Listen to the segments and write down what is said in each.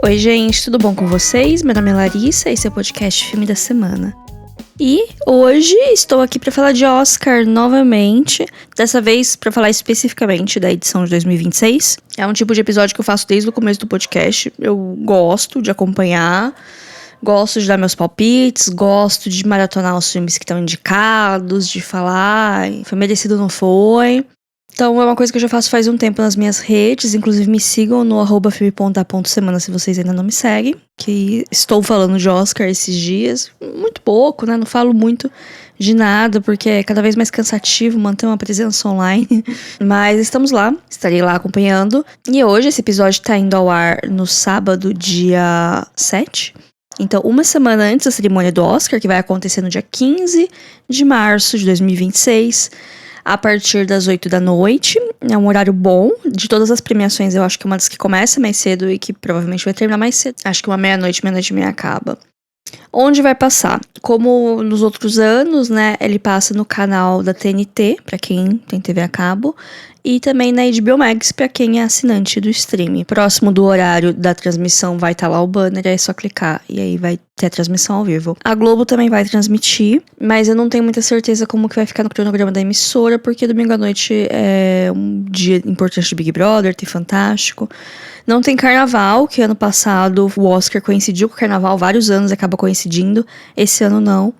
Oi gente, tudo bom com vocês? Meu nome é Larissa e esse é o podcast Filme da Semana. E hoje estou aqui para falar de Oscar novamente, dessa vez para falar especificamente da edição de 2026. É um tipo de episódio que eu faço desde o começo do podcast. Eu gosto de acompanhar, gosto de dar meus palpites, gosto de maratonar os filmes que estão indicados, de falar, foi merecido ou não foi. Então é uma coisa que eu já faço faz um tempo nas minhas redes, inclusive me sigam no @filme.a.semana se vocês ainda não me seguem, que estou falando de Oscar esses dias, muito pouco, né, não falo muito de nada, porque é cada vez mais cansativo manter uma presença online, mas estamos lá, estarei lá acompanhando, e hoje esse episódio tá indo ao ar no sábado, dia 7, então uma semana antes da cerimônia do Oscar, que vai acontecer no dia 15 de março de 2026, a partir das 8 da noite, é um horário bom. De todas as premiações, eu acho que é uma das que começa mais cedo e que provavelmente vai terminar mais cedo. Acho que uma meia-noite e meia acaba. Onde vai passar? Como nos outros anos, né, ele passa no canal da TNT, pra quem tem TV a cabo, e também na HBO Max, pra quem é assinante do streaming. Próximo do horário da transmissão vai estar lá o banner, é só clicar e aí vai ter a transmissão ao vivo. A Globo também vai transmitir, mas eu não tenho muita certeza como que vai ficar no cronograma da emissora, porque domingo à noite é um dia importante de Big Brother, tem Fantástico. Não tem carnaval, que ano passado o Oscar coincidiu com o carnaval, vários anos acaba coincidindo, esse ano não.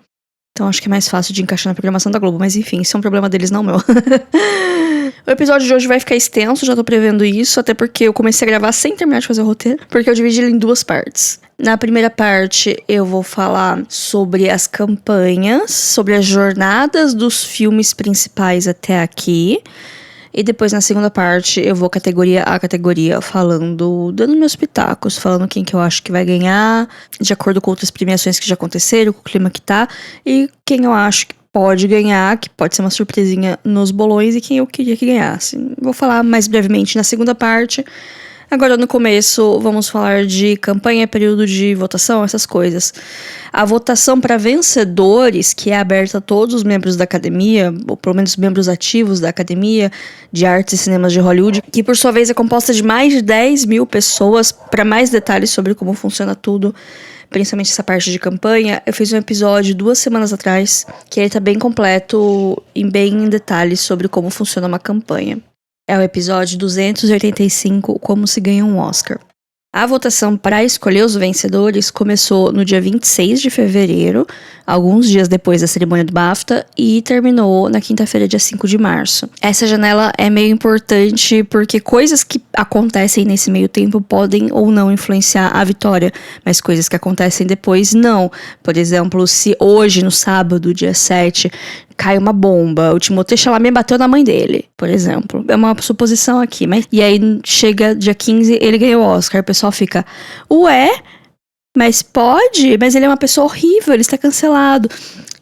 Então acho que é mais fácil de encaixar na programação da Globo, mas enfim, isso é um problema deles, não meu. O episódio de hoje vai ficar extenso, já tô prevendo isso, até porque eu comecei a gravar sem terminar de fazer o roteiro, porque eu dividi ele em duas partes. Na primeira parte eu vou falar sobre as campanhas, sobre as jornadas dos filmes principais até aqui. E depois, na segunda parte, eu vou categoria a categoria falando, dando meus pitacos, falando quem que eu acho que vai ganhar, de acordo com outras premiações que já aconteceram, com o clima que tá, e quem eu acho que pode ganhar, que pode ser uma surpresinha nos bolões, e quem eu queria que ganhasse. Vou falar mais brevemente na segunda parte. Agora, no começo, vamos falar de campanha, período de votação, essas coisas. A votação para vencedores, que é aberta a todos os membros da academia, ou pelo menos membros ativos da Academia de Artes e Cinemas de Hollywood, que por sua vez é composta de mais de 10 mil pessoas. Para mais detalhes sobre como funciona tudo, principalmente essa parte de campanha, eu fiz um episódio 2 semanas atrás, que ele tá bem completo e bem em detalhes sobre como funciona uma campanha. É o episódio 285, Como se ganha um Oscar. A votação para escolher os vencedores começou no dia 26 de fevereiro, alguns dias depois da cerimônia do BAFTA, e terminou na quinta-feira, dia 5 de março. Essa janela é meio importante porque coisas que acontecem nesse meio tempo podem ou não influenciar a vitória, mas coisas que acontecem depois não. Por exemplo, se hoje, no sábado, dia 7, cai uma bomba, o Timothée Chalamet bateu na mãe dele, por exemplo. É uma suposição aqui, mas... E aí chega dia 15, ele ganhou o Oscar, o pessoal fica, ué, mas pode? Mas ele é uma pessoa horrível, ele está cancelado.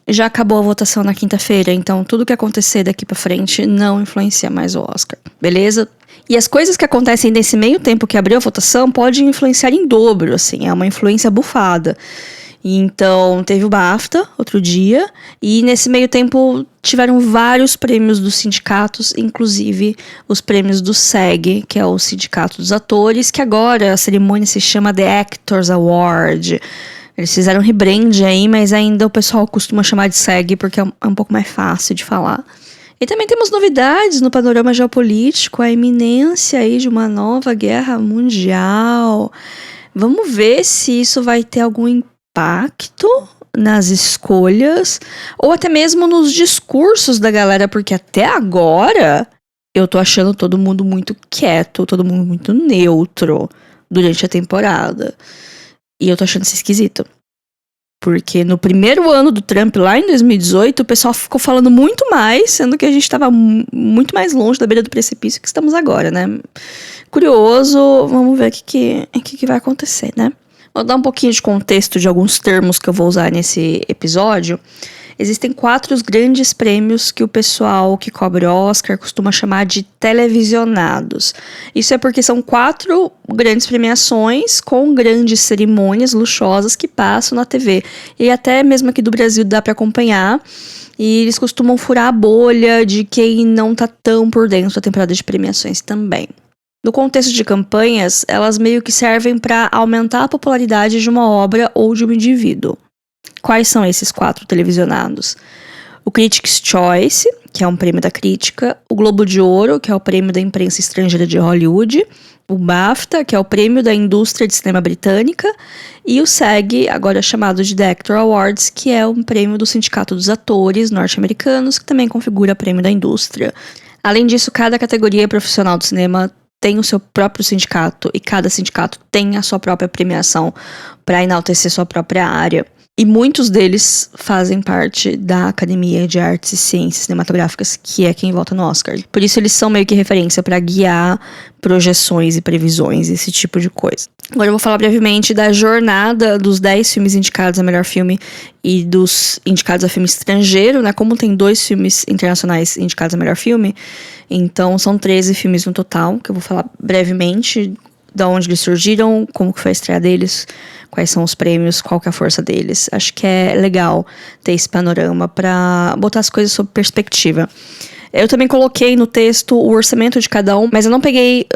Já acabou a votação na quinta-feira, então tudo que acontecer daqui pra frente não influencia mais o Oscar, beleza? E as coisas que acontecem nesse meio tempo que abriu a votação podem influenciar em dobro, assim, é uma influência bufada. Então, teve o BAFTA, outro dia, e nesse meio tempo tiveram vários prêmios dos sindicatos, inclusive os prêmios do SEG, que é o Sindicato dos Atores, que agora a cerimônia se chama The Actors Award. Eles fizeram um rebrand aí, mas ainda o pessoal costuma chamar de SEG, porque é um pouco mais fácil de falar. E também temos novidades no panorama geopolítico, a iminência aí de uma nova guerra mundial. Vamos ver se isso vai ter algum impacto nas escolhas ou até mesmo nos discursos da galera, porque até agora eu tô achando todo mundo muito quieto, todo mundo muito neutro durante a temporada. E eu tô achando isso esquisito. Porque no primeiro ano do Trump, lá em 2018, o pessoal ficou falando muito mais, sendo que a gente tava muito mais longe da beira do precipício que estamos agora, né? Curioso, vamos ver o que vai acontecer, né? Vou dar um pouquinho de contexto de alguns termos que eu vou usar nesse episódio. Existem 4 grandes prêmios que o pessoal que cobre Oscar costuma chamar de televisionados. Isso é porque são 4 grandes premiações com grandes cerimônias luxuosas que passam na TV. E até mesmo aqui do Brasil dá para acompanhar. E eles costumam furar a bolha de quem não tá tão por dentro da temporada de premiações também. No contexto de campanhas, elas meio que servem para aumentar a popularidade de uma obra ou de um indivíduo. Quais são esses 4 televisionados? O Critics' Choice, que é um prêmio da crítica, o Globo de Ouro, que é o prêmio da imprensa estrangeira de Hollywood, o BAFTA, que é o prêmio da indústria de cinema britânica, e o SAG, agora chamado de The Actor Awards, que é um prêmio do Sindicato dos Atores norte-americanos, que também configura prêmio da indústria. Além disso, cada categoria profissional do cinema tem o seu próprio sindicato, e cada sindicato tem a sua própria premiação para enaltecer sua própria área. E muitos deles fazem parte da Academia de Artes e Ciências Cinematográficas, que é quem vota no Oscar. Por isso eles são meio que referência para guiar projeções e previsões, esse tipo de coisa. Agora eu vou falar brevemente da jornada dos 10 filmes indicados a melhor filme e dos indicados a filme estrangeiro, né? Como tem 2 filmes internacionais indicados a melhor filme, então são 13 filmes no total, que eu vou falar brevemente de onde eles surgiram, como que foi a estreia deles, quais são os prêmios, qual que é a força deles. Acho que é legal ter esse panorama para botar as coisas sob perspectiva. Eu também coloquei no texto o orçamento de cada um, mas eu não peguei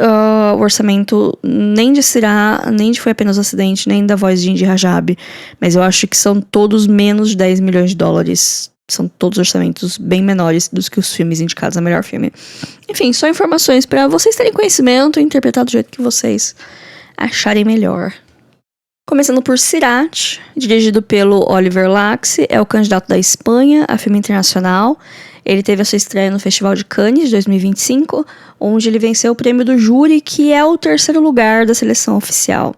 o orçamento nem de Sirá, nem de Foi Apenas um Acidente, nem da Voz de Indy Rajab. Mas eu acho que são todos menos de 10 milhões de dólares. São todos orçamentos bem menores do que os filmes indicados a melhor filme. Enfim, só informações para vocês terem conhecimento e interpretar do jeito que vocês acharem melhor. Começando por Sirat, dirigido pelo Oliver Laxe, é o candidato da Espanha a filme internacional. Ele teve a sua estreia no Festival de Cannes de 2025, onde ele venceu o prêmio do júri, que é o 3º lugar da seleção oficial.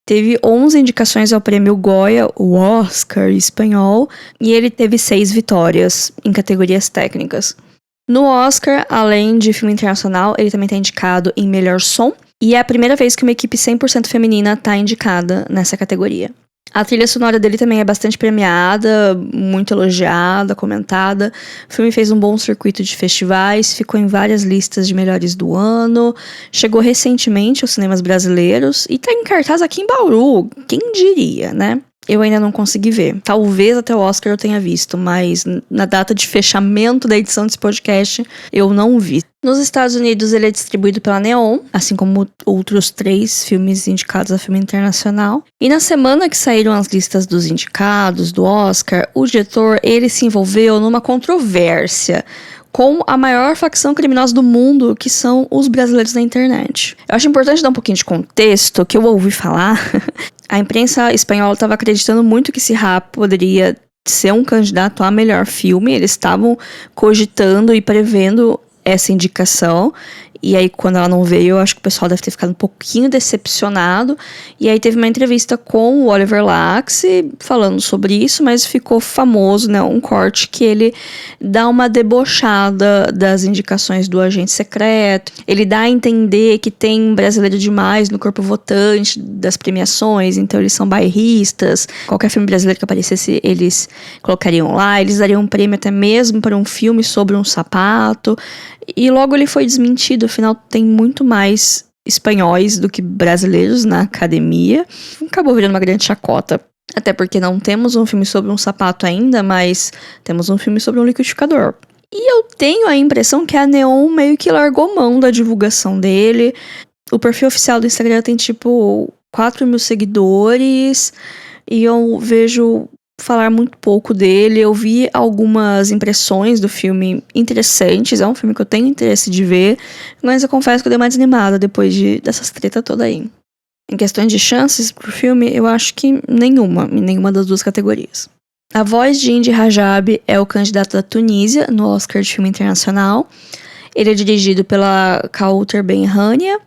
Teve 11 indicações ao prêmio Goya, o Oscar espanhol, e ele teve 6 vitórias em categorias técnicas. No Oscar, além de filme internacional, ele também está indicado em melhor som, e é a primeira vez que uma equipe 100% feminina está indicada nessa categoria. A trilha sonora dele também é bastante premiada, muito elogiada, comentada. O filme fez um bom circuito de festivais, ficou em várias listas de melhores do ano, chegou recentemente aos cinemas brasileiros e tá em cartaz aqui em Bauru, quem diria, né? Eu ainda não consegui ver. Talvez até o Oscar eu tenha visto, mas na data de fechamento da edição desse podcast, eu não vi. Nos Estados Unidos, ele é distribuído pela Neon, assim como outros 3 filmes indicados a filme internacional. E na semana que saíram as listas dos indicados do Oscar, o diretor, ele se envolveu numa controvérsia com a maior facção criminosa do mundo, que são os brasileiros na internet. Eu acho importante dar um pouquinho de contexto, que eu ouvi falar. A imprensa espanhola estava acreditando muito que Sirá poderia ser um candidato a melhor filme. Eles estavam cogitando e prevendo essa indicação. E aí, quando ela não veio, eu acho que o pessoal deve ter ficado um pouquinho decepcionado. E aí teve uma entrevista com o Oliver Laxe falando sobre isso, mas ficou famoso, né? Um corte que ele dá uma debochada das indicações do agente secreto. Ele dá a entender que tem brasileiro demais no corpo votante das premiações, então eles são bairristas. Qualquer filme brasileiro que aparecesse, eles colocariam lá. Eles dariam um prêmio até mesmo para um filme sobre um sapato. E logo ele foi desmentido, afinal tem muito mais espanhóis do que brasileiros na academia. Acabou virando uma grande chacota. Até porque não temos um filme sobre um sapato ainda, mas temos um filme sobre um liquidificador. E eu tenho a impressão que a Neon meio que largou mão da divulgação dele. O perfil oficial do Instagram tem tipo 4 mil seguidores. E eu vejo falar muito pouco dele. Eu vi algumas impressões do filme interessantes. É um filme que eu tenho interesse de ver. Mas eu confesso que eu dei uma desanimada depois dessas treta toda aí. Em questões de chances pro filme, eu acho que nenhuma das 2 categorias. A Voz de Indy Rajab é o candidato da Tunísia no Oscar de Filme Internacional. Ele é dirigido pela Kawthar Ben-Hania,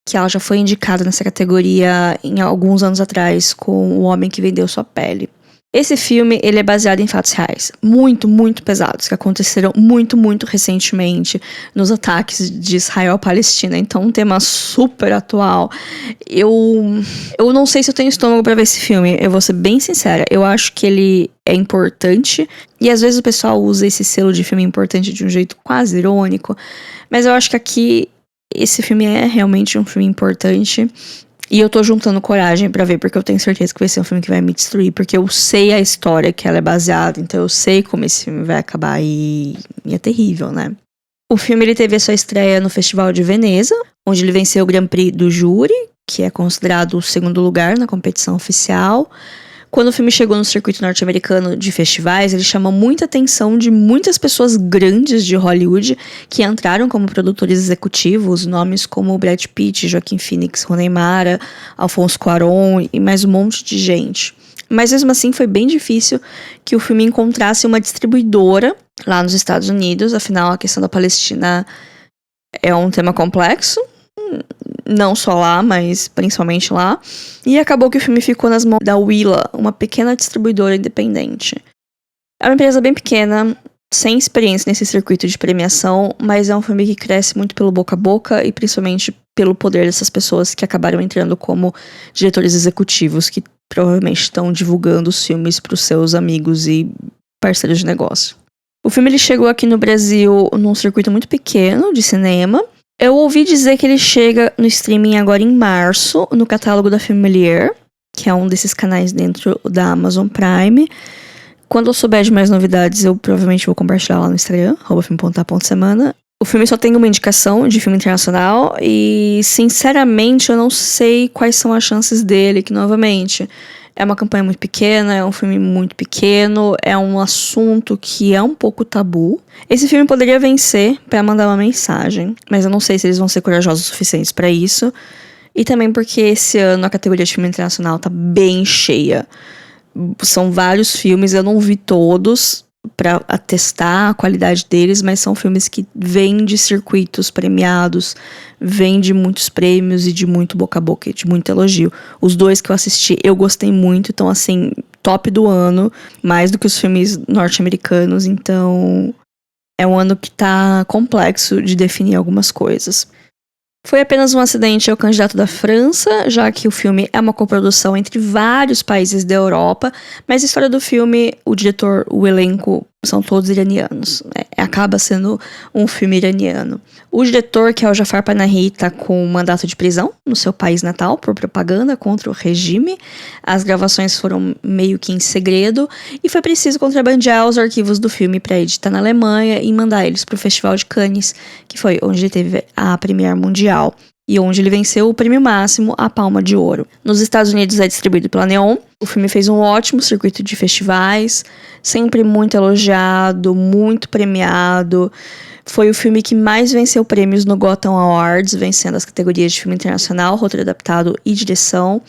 que ela já foi indicada nessa categoria em alguns anos atrás com O Homem que Vendeu Sua Pele. Esse filme, ele é baseado em fatos reais, muito, muito pesados, que aconteceram muito, muito recentemente nos ataques de Israel à Palestina. Então, um tema super atual. Eu não sei se eu tenho estômago pra ver esse filme, eu vou ser bem sincera. Eu acho que ele é importante, e às vezes o pessoal usa esse selo de filme importante de um jeito quase irônico, mas eu acho que aqui esse filme é realmente um filme importante. E eu tô juntando coragem pra ver, porque eu tenho certeza que vai ser um filme que vai me destruir, porque eu sei a história que ela é baseada, então eu sei como esse filme vai acabar e é terrível, né? O filme ele teve a sua estreia no Festival de Veneza, onde ele venceu o Grand Prix do júri, que é considerado o segundo lugar na competição oficial. Quando o filme chegou no circuito norte-americano de festivais, ele chamou muita atenção de muitas pessoas grandes de Hollywood que entraram como produtores executivos, nomes como Brad Pitt, Joaquin Phoenix, Rooney Mara, Alfonso Cuarón e mais um monte de gente. Mas mesmo assim foi bem difícil que o filme encontrasse uma distribuidora lá nos Estados Unidos, afinal a questão da Palestina é um tema complexo. Não só lá, mas principalmente lá. E acabou que o filme ficou nas mãos da Willa, uma pequena distribuidora independente. É uma empresa bem pequena, sem experiência nesse circuito de premiação, mas é um filme que cresce muito pelo boca a boca e principalmente pelo poder dessas pessoas que acabaram entrando como diretores executivos, que provavelmente estão divulgando os filmes para os seus amigos e parceiros de negócio. O filme ele chegou aqui no Brasil num circuito muito pequeno de cinema. Eu ouvi dizer que ele chega no streaming agora em março, no catálogo da Familiar, que é um desses canais dentro da Amazon Prime. Quando eu souber de mais novidades, eu provavelmente vou compartilhar lá no Instagram, @filme.a.semana. O filme só tem uma indicação de filme internacional e, sinceramente, eu não sei quais são as chances dele, que, novamente, é uma campanha muito pequena, é um filme muito pequeno, é um assunto que é um pouco tabu. Esse filme poderia vencer pra mandar uma mensagem, mas eu não sei se eles vão ser corajosos o suficientes pra isso. E também porque esse ano a categoria de filme internacional tá bem cheia. São vários filmes, eu não vi todos pra atestar a qualidade deles, mas são filmes que vêm de circuitos premiados, vêm de muitos prêmios e de muito boca a boca, e de muito elogio. Os dois que eu assisti, eu gostei muito, então assim, top do ano, mais do que os filmes norte-americanos, então é um ano que tá complexo de definir algumas coisas. Foi apenas um acidente ao candidato da França, já que o filme é uma coprodução entre vários países da Europa, mas a história do filme, o diretor, o elenco, são todos iranianos. Acaba sendo um filme iraniano. O diretor, que é o Jafar Panahi, está com mandato de prisão no seu país natal por propaganda contra o regime. As gravações foram meio que em segredo e foi preciso contrabandear os arquivos do filme para editar na Alemanha e mandar eles para o Festival de Cannes, que foi onde ele teve a premiere mundial e onde ele venceu o prêmio máximo, a Palma de Ouro. Nos Estados Unidos é distribuído pela Neon. O filme fez um ótimo circuito de festivais, sempre muito elogiado, muito premiado. Foi o filme que mais venceu prêmios no Gotham Awards, vencendo as categorias de filme internacional, roteiro adaptado e direção.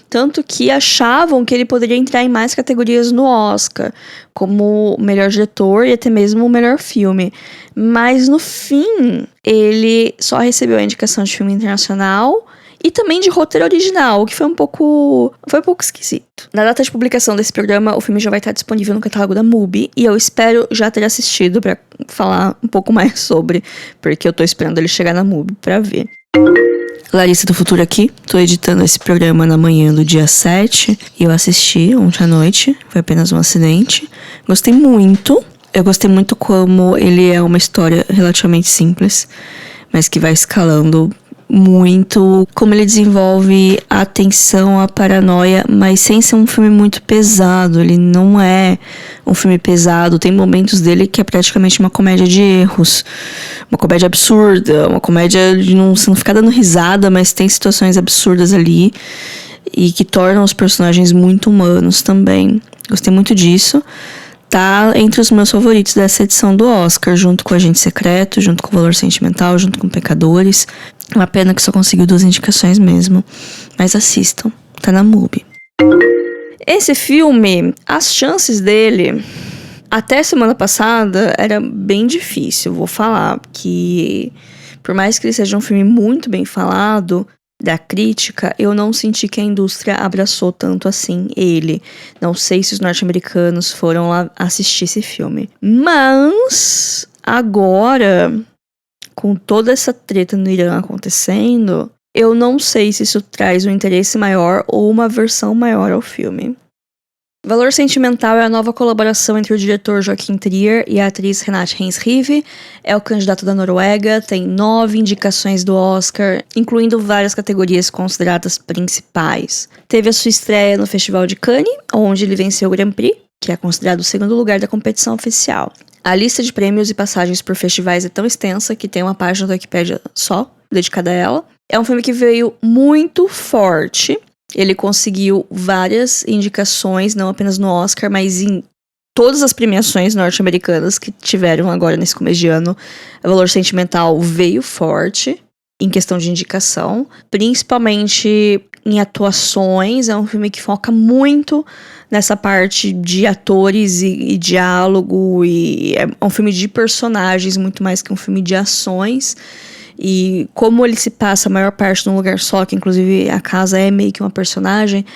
Tanto que achavam que ele poderia entrar em mais categorias no Oscar, como o melhor diretor e até mesmo o melhor filme. Mas no fim, ele só recebeu a indicação de filme internacional e também de roteiro original, o que foi um pouco esquisito. Na data de publicação desse programa, o filme já vai estar disponível no catálogo da MUBI, e eu espero já ter assistido pra falar um pouco mais sobre, porque eu tô esperando ele chegar na MUBI pra ver. Larissa do Futuro aqui, tô editando esse programa na manhã do dia 7 e eu assisti ontem à noite, foi apenas um acidente. Gostei muito, eu gostei muito como ele é uma história relativamente simples, mas que vai escalando muito, como ele desenvolve a tensão, a paranoia, mas sem ser um filme muito pesado. Ele não é um filme pesado, tem momentos dele que é praticamente uma comédia de erros, uma comédia absurda, uma comédia de não ficar dando risada, mas tem situações absurdas ali e que tornam os personagens muito humanos também. Gostei muito disso. Tá entre os meus favoritos dessa edição do Oscar, junto com Agente Secreto, junto com Valor Sentimental, junto com Pecadores. Uma pena que só conseguiu 2 indicações mesmo. Mas assistam, tá na MUBI. Esse filme, as chances dele, até semana passada, era bem difícil. Vou falar que, por mais que ele seja um filme muito bem falado da crítica, eu não senti que a indústria abraçou tanto assim ele. Não sei se os norte-americanos foram lá assistir esse filme. Mas, agora, com toda essa treta no Irã acontecendo, eu não sei se isso traz um interesse maior ou uma aversão maior ao filme. Valor Sentimental é a nova colaboração entre o diretor Joachim Trier e a atriz Renate Reinsrive. É o candidato da Noruega, tem 9 indicações do Oscar, incluindo várias categorias consideradas principais. Teve a sua estreia no Festival de Cannes, onde ele venceu o Grand Prix, que é considerado o segundo lugar da competição oficial. A lista de prêmios e passagens por festivais é tão extensa que tem uma página da Wikipédia só dedicada a ela. É um filme que veio muito forte. Ele conseguiu várias indicações, não apenas no Oscar, mas em todas as premiações norte-americanas que tiveram agora nesse começo de ano. O Valor Sentimental veio forte em questão de indicação, principalmente em atuações. É um filme que foca muito nessa parte de atores e diálogo, e é um filme de personagens muito mais que um filme de ações. E como ele se passa a maior parte num lugar só, que inclusive a casa é meio que uma personagem,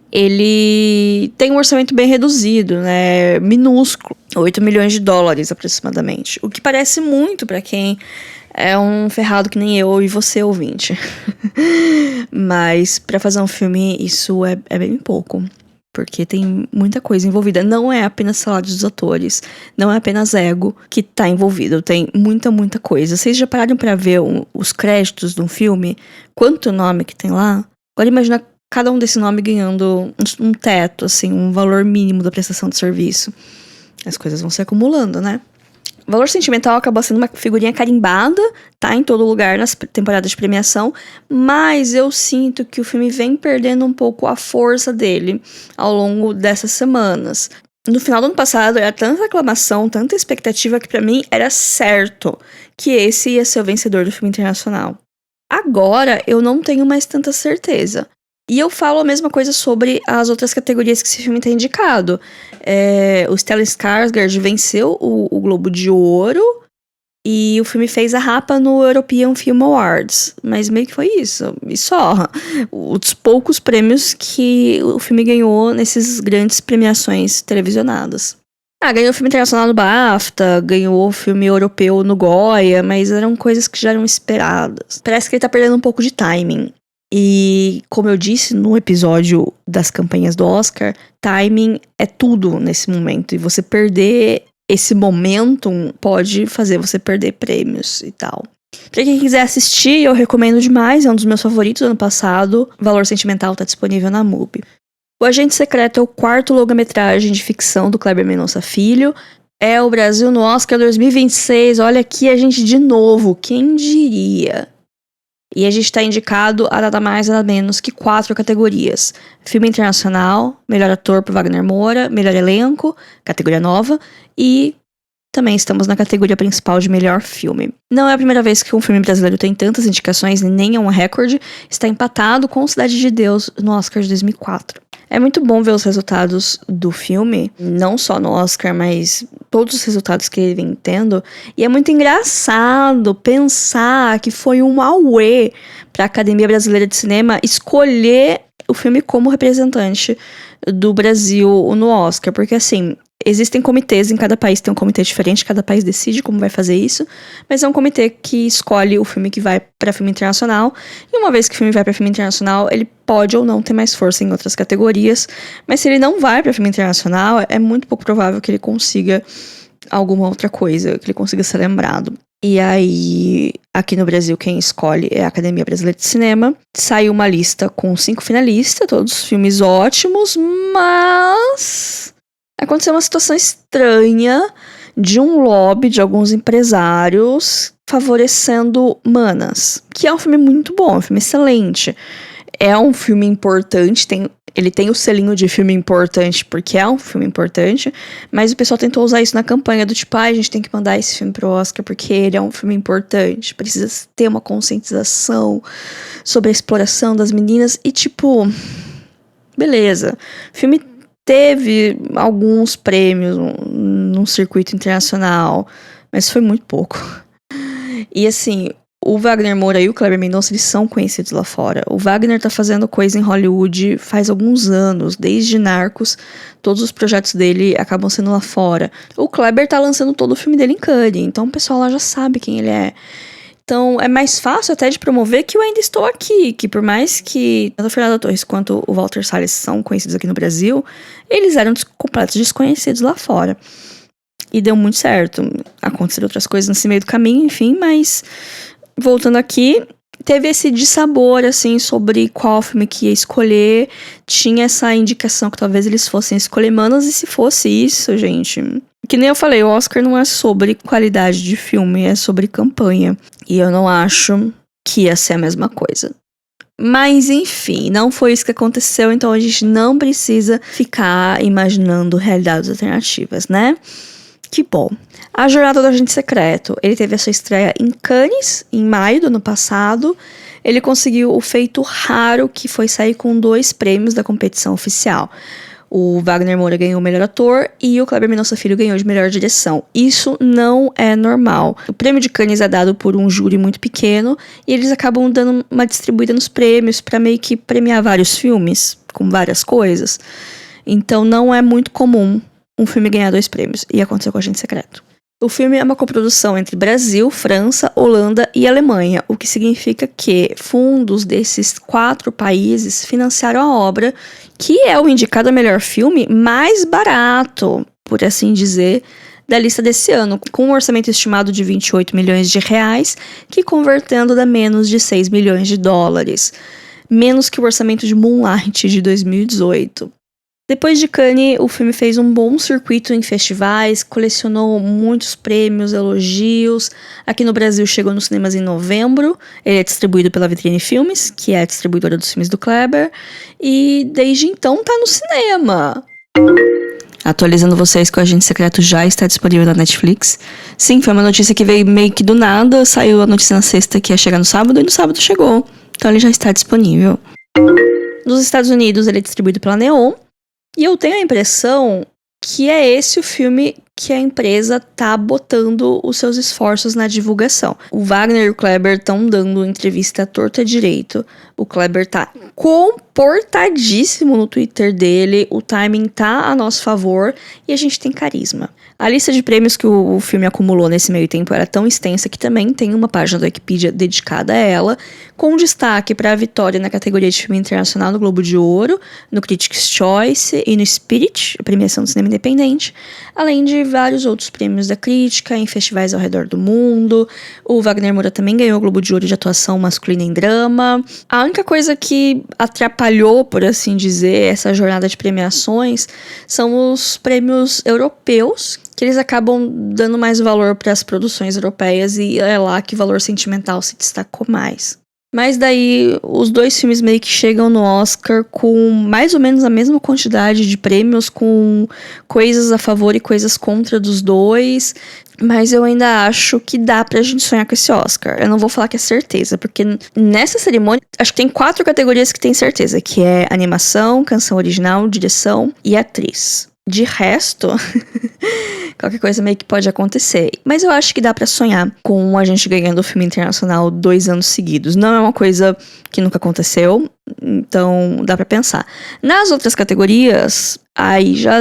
ele tem um orçamento bem reduzido, né? Minúsculo, $8 milhões aproximadamente. O que parece muito pra quem é um ferrado que nem eu e você, ouvinte. Mas pra fazer um filme, isso é bem pouco. Porque tem muita coisa envolvida. Não é apenas salário dos atores. Não é apenas ego que tá envolvido. Tem muita coisa. Vocês já pararam pra ver os créditos de um filme? Quanto nome que tem lá? Agora imagina cada um desse nome ganhando um teto, assim, um valor mínimo da prestação de serviço. As coisas vão se acumulando, né? O Valor Sentimental acabou sendo uma figurinha carimbada, tá em todo lugar nas temporadas de premiação, mas eu sinto que o filme vem perdendo um pouco a força dele ao longo dessas semanas. No final do ano passado, era tanta aclamação, tanta expectativa que pra mim era certo que esse ia ser o vencedor do filme internacional. Agora, eu não tenho mais tanta certeza. E eu falo a mesma coisa sobre as outras categorias que esse filme tem indicado. O Stellan Skarsgård venceu o Globo de Ouro e o filme fez a rapa no European Film Awards. Mas meio que foi isso. E só. Os poucos prêmios que o filme ganhou nessas grandes premiações televisionadas. Ganhou o filme internacional no BAFTA, ganhou o filme europeu no Goya, mas eram coisas que já eram esperadas. Parece que ele tá perdendo um pouco de timing. E, como eu disse no episódio das campanhas do Oscar, timing é tudo nesse momento. E você perder esse momentum pode fazer você perder prêmios e tal. Pra quem quiser assistir, eu recomendo demais. É um dos meus favoritos do ano passado. Valor Sentimental tá disponível na MUBI. O Agente Secreto é o 4º longa-metragem de ficção do Kleber Mendonça Filho. É o Brasil no Oscar 2026. Olha aqui a gente de novo. Quem diria? E a gente tá indicado a nada mais nada menos que 4 categorias. Filme internacional, melhor ator por Wagner Moura, melhor elenco, categoria nova, e também estamos na categoria principal de melhor filme. Não é a primeira vez que um filme brasileiro tem tantas indicações, nem é um recorde. Está empatado com Cidade de Deus no Oscar de 2004. É muito bom ver os resultados do filme, não só no Oscar, mas todos os resultados que ele vem tendo. E é muito engraçado pensar que foi um auê para a Academia Brasileira de Cinema escolher o filme como representante do Brasil no Oscar. Porque, assim, existem comitês, em cada país tem um comitê diferente, cada país decide como vai fazer isso, mas é um comitê que escolhe o filme que vai para filme internacional, e uma vez que o filme vai para filme internacional, ele pode ou não ter mais força em outras categorias, mas se ele não vai para filme internacional, é muito pouco provável que ele consiga alguma outra coisa, que ele consiga ser lembrado. E aí, aqui no Brasil, quem escolhe é a Academia Brasileira de Cinema. Saiu uma lista com 5 finalistas, todos filmes ótimos, mas aconteceu uma situação estranha de um lobby de alguns empresários favorecendo Manas, que é um filme muito bom, um filme excelente. É um filme importante, ele tem o selinho de filme importante porque é um filme importante, mas o pessoal tentou usar isso na campanha do tipo, a gente tem que mandar esse filme pro Oscar porque ele é um filme importante, precisa ter uma conscientização sobre a exploração das meninas e tipo, beleza, o filme teve alguns prêmios num circuito internacional, mas foi muito pouco. E assim, o Wagner Moura e o Kleber Mendonça, eles são conhecidos lá fora. O Wagner tá fazendo coisa em Hollywood faz alguns anos, desde Narcos, todos os projetos dele acabam sendo lá fora. O Kleber tá lançando todo o filme dele em Cannes, então o pessoal lá já sabe quem ele é. Então, é mais fácil até de promover que eu ainda estou aqui, que por mais que tanto a Fernanda Torres quanto o Walter Salles são conhecidos aqui no Brasil, eles eram completos desconhecidos lá fora. E deu muito certo. Aconteceram outras coisas nesse meio do caminho, enfim, mas voltando aqui, teve esse dissabor, assim, sobre qual filme que ia escolher. Tinha essa indicação que talvez eles fossem escolher Manas, e se fosse isso, gente, que nem eu falei, o Oscar não é sobre qualidade de filme, é sobre campanha. E eu não acho que ia ser a mesma coisa. Mas, enfim, não foi isso que aconteceu, então a gente não precisa ficar imaginando realidades alternativas, né? Que bom. A Jornada do Agente Secreto, ele teve a sua estreia em Cannes, em maio do ano passado. Ele conseguiu o feito raro que foi sair com 2 prêmios da competição oficial. O Wagner Moura ganhou o melhor ator e o Kleber Mendonça Filho ganhou de melhor direção. Isso não é normal. O prêmio de Cannes é dado por um júri muito pequeno e eles acabam dando uma distribuída nos prêmios para meio que premiar vários filmes com várias coisas. Então não é muito comum um filme ganhar 2 prêmios, e aconteceu com Agente Secreto. O filme é uma coprodução entre Brasil, França, Holanda e Alemanha, o que significa que fundos desses 4 países financiaram a obra, que é o indicado a melhor filme mais barato, por assim dizer, da lista desse ano, com um orçamento estimado de 28 milhões de reais, que convertendo dá menos de 6 milhões de dólares, menos que o orçamento de Moonlight de 2018. Depois de Cannes, o filme fez um bom circuito em festivais, colecionou muitos prêmios, elogios. Aqui no Brasil chegou nos cinemas em novembro. Ele é distribuído pela Vitrine Filmes, que é a distribuidora dos filmes do Kleber. E desde então tá no cinema. Atualizando vocês que o Agente Secreto já está disponível na Netflix. Sim, foi uma notícia que veio meio que do nada. Saiu a notícia na sexta que ia chegar no sábado e no sábado chegou. Então ele já está disponível. Nos Estados Unidos ele é distribuído pela Neon. E eu tenho a impressão que é esse o filme que a empresa tá botando os seus esforços na divulgação. O Wagner e o Kleber estão dando entrevista à torta direito. O Kleber tá comportadíssimo no Twitter dele, o timing tá a nosso favor e a gente tem carisma. A lista de prêmios que o filme acumulou nesse meio tempo era tão extensa que também tem uma página do Wikipedia dedicada a ela, com destaque para a vitória na categoria de filme internacional no Globo de Ouro, no Critics' Choice e no Spirit, a premiação do cinema independente, além de vários outros prêmios da crítica em festivais ao redor do mundo. O Wagner Moura também ganhou o Globo de Ouro de atuação masculina em drama. A única coisa que atrapalhou, por assim dizer, essa jornada de premiações são os prêmios europeus, que eles acabam dando mais valor para as produções europeias e é lá que o valor sentimental se destacou mais. Mas daí os 2 filmes meio que chegam no Oscar com mais ou menos a mesma quantidade de prêmios, com coisas a favor e coisas contra dos 2. Mas eu ainda acho que dá pra gente sonhar com esse Oscar. Eu não vou falar que é certeza, porque nessa cerimônia acho que tem 4 categorias que tem certeza, que é animação, canção original, direção e atriz. De resto, qualquer coisa meio que pode acontecer. Mas eu acho que dá pra sonhar com a gente ganhando o filme internacional 2 anos seguidos. Não é uma coisa que nunca aconteceu, então dá pra pensar. Nas outras categorias, aí já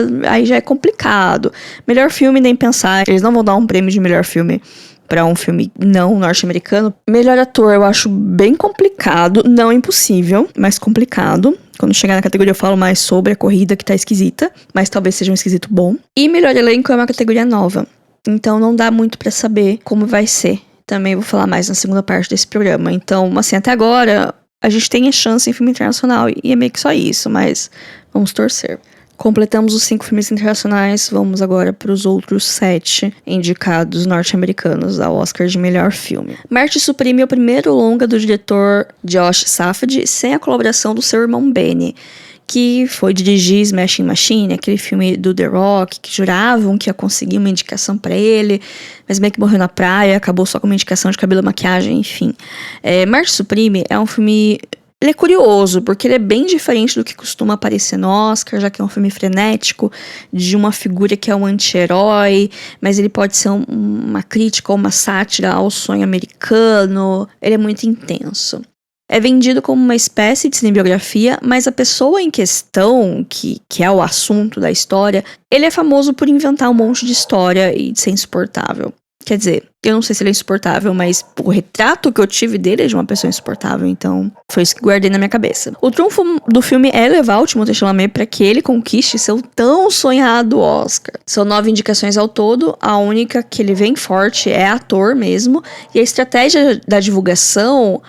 é complicado. Melhor filme, nem pensar. Eles não vão dar um prêmio de melhor filme pra um filme não norte-americano. Melhor ator eu acho bem complicado, não impossível, mas complicado. Quando chegar na categoria eu falo mais sobre a corrida que tá esquisita, mas talvez seja um esquisito bom. E melhor elenco é uma categoria nova, então não dá muito pra saber como vai ser. Também vou falar mais na segunda parte desse programa. Então, assim, até agora a gente tem a chance em filme internacional e é meio que só isso, mas vamos torcer. Completamos os 5 filmes internacionais, vamos agora para os outros 7 indicados norte-americanos ao Oscar de melhor filme. Marte Supreme é o primeiro longa do diretor Josh Safdie sem a colaboração do seu irmão Benny, que foi dirigir Smashing Machine, aquele filme do The Rock, que juravam que ia conseguir uma indicação pra ele, mas meio que morreu na praia, acabou só com uma indicação de cabelo e maquiagem, enfim. Marte Supreme é um filme... Ele é curioso, porque ele é bem diferente do que costuma aparecer no Oscar, já que é um filme frenético, de uma figura que é um anti-herói, mas ele pode ser uma crítica ou uma sátira ao sonho americano. Ele é muito intenso. É vendido como uma espécie de cinebiografia, mas a pessoa em questão, que é o assunto da história, ele é famoso por inventar um monte de história e de ser insuportável. Quer dizer, eu não sei se ele é insuportável, mas o retrato que eu tive dele é de uma pessoa insuportável, então foi isso que guardei na minha cabeça. O trunfo do filme é levar o Timothée Chalamet para que ele conquiste seu tão sonhado Oscar. São 9 indicações ao todo, a única que ele vem forte é ator mesmo, e a estratégia da divulgação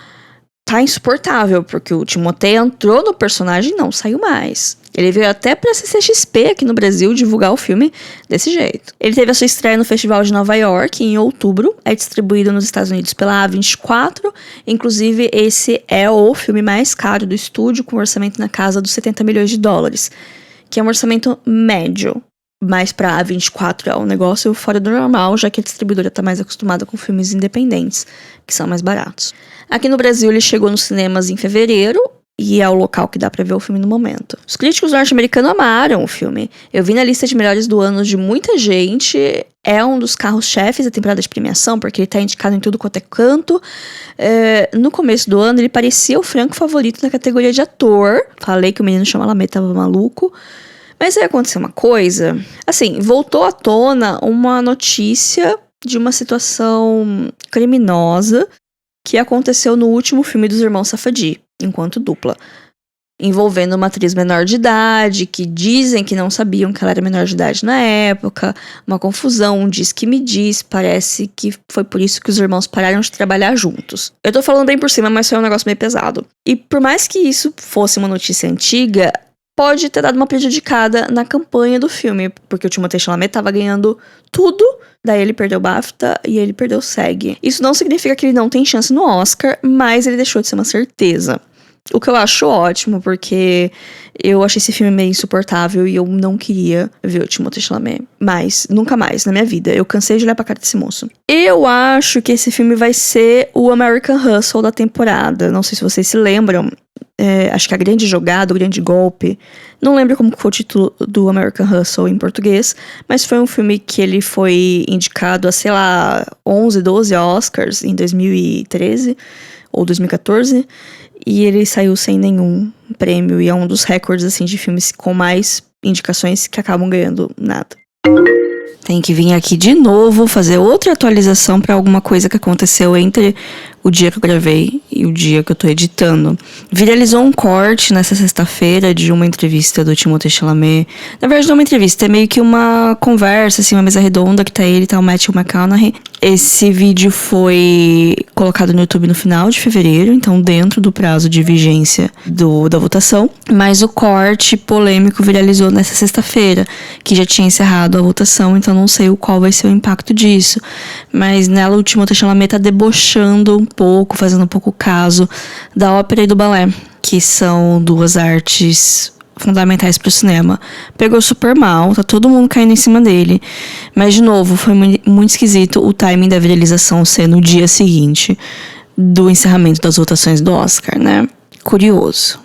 tá insuportável, porque o Timothée entrou no personagem e não saiu mais. Ele veio até pra CCXP aqui no Brasil divulgar o filme desse jeito. Ele teve a sua estreia no Festival de Nova York em outubro. É distribuído nos Estados Unidos pela A24. Inclusive, esse é o filme mais caro do estúdio, com orçamento na casa dos 70 milhões de dólares. Que é um orçamento médio. Mas pra A24 é um negócio fora do normal, já que a distribuidora tá mais acostumada com filmes independentes, que são mais baratos. Aqui no Brasil ele chegou nos cinemas em fevereiro, e é o local que dá pra ver o filme no momento. Os críticos norte-americanos amaram o filme. Eu vi na lista de melhores do ano de muita gente. É um dos carros-chefes da temporada de premiação, porque ele tá indicado em tudo quanto é canto. No começo do ano ele parecia o franco favorito na categoria de ator. Falei que o menino Chalamet tava maluco. Mas aí aconteceu uma coisa, assim, voltou à tona uma notícia de uma situação criminosa que aconteceu no último filme dos irmãos Safdie, enquanto dupla, envolvendo uma atriz menor de idade, que dizem que não sabiam que ela era menor de idade na época, uma confusão, um diz que me diz, parece que foi por isso que os irmãos pararam de trabalhar juntos. Eu tô falando bem por cima, mas foi um negócio meio pesado. E por mais que isso fosse uma notícia antiga, pode ter dado uma prejudicada na campanha do filme, porque o Timothée Chalamet tava ganhando tudo, daí ele perdeu o BAFTA e ele perdeu o SEG. Isso não significa que ele não tem chance no Oscar, mas ele deixou de ser uma certeza. O que eu acho ótimo, porque eu achei esse filme meio insuportável e eu não queria ver o Timothée Chalamet nunca mais na minha vida. Eu cansei de olhar pra cara desse moço. Eu acho que esse filme vai ser o American Hustle da temporada. Não sei se vocês se lembram. Acho que A Grande Jogada, O Grande Golpe. Não lembro como foi o título do American Hustle em português, mas foi um filme que ele foi indicado a, sei lá, 11, 12 Oscars em 2013 ou 2014, e ele saiu sem nenhum prêmio, e é um dos recordes, assim, de filmes com mais indicações que acabam ganhando nada. Tem que vir aqui de novo fazer outra atualização pra alguma coisa que aconteceu entre o dia que eu gravei e o dia que eu tô editando. Viralizou um corte nessa sexta-feira de uma entrevista do Timothée Chalamet. Na verdade, não é uma entrevista, é meio que uma conversa, assim, uma mesa redonda que tá ele e tá o Matthew McConaughey. Esse vídeo foi colocado no YouTube no final de fevereiro, então dentro do prazo de vigência da votação. Mas o corte polêmico viralizou nessa sexta-feira, que já tinha encerrado a votação, então não sei qual vai ser o impacto disso. Mas nela o Timothée Chalamet tá debochando um pouco, fazendo um pouco caso da ópera e do balé, que são duas artes fundamentais pro cinema. Pegou super mal, tá todo mundo caindo em cima dele. Mas, de novo, foi muito esquisito o timing da viralização ser no dia seguinte do encerramento das votações do Oscar, né? Curioso.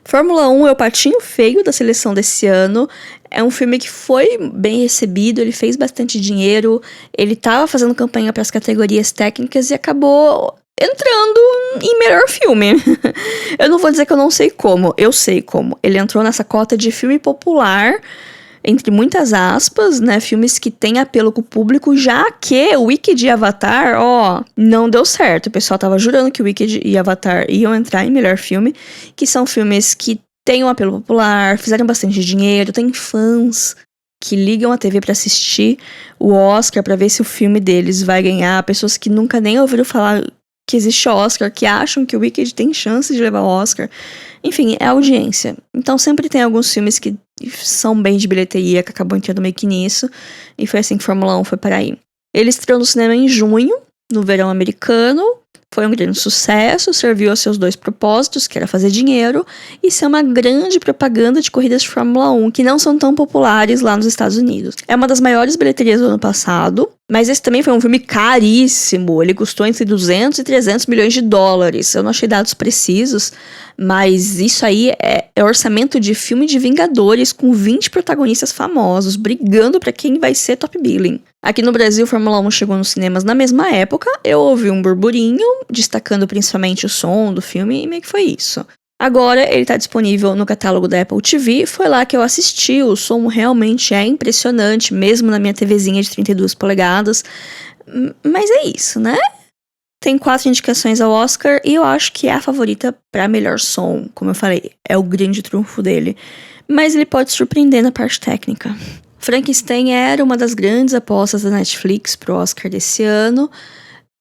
Fórmula 1 é o patinho feio da seleção desse ano. É um filme que foi bem recebido, ele fez bastante dinheiro, ele tava fazendo campanha para as categorias técnicas e acabou entrando em melhor filme. Eu não vou dizer que eu não sei como, eu sei como. Ele entrou nessa cota de filme popular, entre muitas aspas, né, filmes que têm apelo com o público, já que o Wicked e Avatar, não deu certo. O pessoal tava jurando que o Wicked e Avatar iam entrar em melhor filme, que são filmes que têm um apelo popular, fizeram bastante dinheiro, tem fãs que ligam a TV pra assistir o Oscar, pra ver se o filme deles vai ganhar, pessoas que nunca nem ouviram falar que existe Oscar, que acham que o Wicked tem chance de levar o Oscar. Enfim, é audiência. Então sempre tem alguns filmes que são bem de bilheteria, que acabam entrando meio que nisso, e foi assim que Fórmula 1 foi para aí. Ele estreou no cinema em junho, no verão americano, foi um grande sucesso, serviu aos seus 2 propósitos, que era fazer dinheiro e ser uma grande propaganda de corridas de Fórmula 1, que não são tão populares lá nos Estados Unidos. É uma das maiores bilheterias do ano passado, mas esse também foi um filme caríssimo, ele custou entre 200 e 300 milhões de dólares. Eu não achei dados precisos, mas isso aí é orçamento de filme de Vingadores, com 20 protagonistas famosos, brigando pra quem vai ser top billing. Aqui no Brasil, Fórmula 1 chegou nos cinemas na mesma época, eu ouvi um burburinho, destacando principalmente o som do filme, e meio que foi isso. Agora ele tá disponível no catálogo da Apple TV, foi lá que eu assisti, o som realmente é impressionante, mesmo na minha TVzinha de 32 polegadas, mas é isso, né? Tem 4 indicações ao Oscar e eu acho que é a favorita pra melhor som, como eu falei, é o grande trunfo dele, mas ele pode surpreender na parte técnica. Frankenstein era uma das grandes apostas da Netflix pro Oscar desse ano.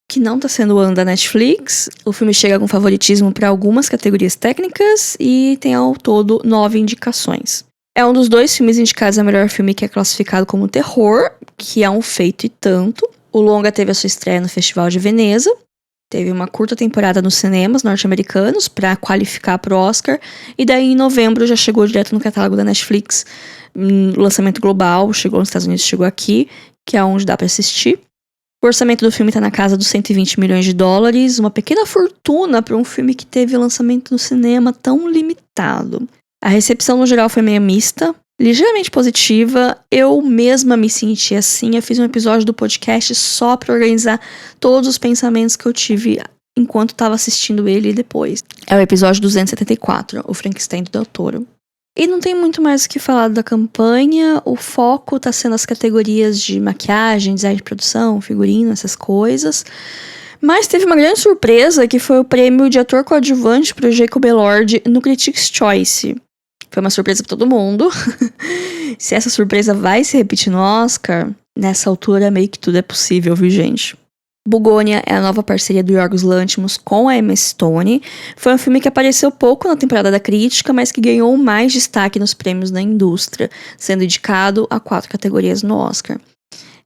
que não tá sendo o ano da Netflix. O filme chega com favoritismo para algumas categorias técnicas e tem ao todo 9 indicações. É um dos 2 filmes indicados a melhor filme que é classificado como terror, que é um feito e tanto. O longa teve a sua estreia no Festival de Veneza. Teve uma curta temporada nos cinemas norte-americanos para qualificar pro Oscar. E daí, em novembro, já chegou direto no catálogo da Netflix. Lançamento global, chegou nos Estados Unidos, chegou aqui, que é onde dá para assistir. O orçamento do filme tá na casa dos 120 milhões de dólares. Uma pequena fortuna para um filme que teve lançamento no cinema tão limitado. A recepção, no geral, foi meio mista. Ligeiramente positiva, eu mesma me senti assim. Eu fiz um episódio do podcast só pra organizar todos os pensamentos que eu tive enquanto tava assistindo ele e depois. É o episódio 274, o Frankenstein do Del Toro. E não tem muito mais o que falar da campanha. O foco tá sendo as categorias de maquiagem, design de produção, figurino, essas coisas. Mas teve uma grande surpresa, que foi o prêmio de ator coadjuvante pro Jacob Elord no Critics' Choice. Foi uma surpresa pra todo mundo. Se essa surpresa vai se repetir no Oscar, nessa altura meio que tudo é possível, viu, gente? Bugônia é a nova parceria do Yorgos Lanthimos com a Emma Stone. Foi um filme que apareceu pouco na temporada da crítica, mas que ganhou mais destaque nos prêmios da indústria, sendo indicado a 4 categorias no Oscar.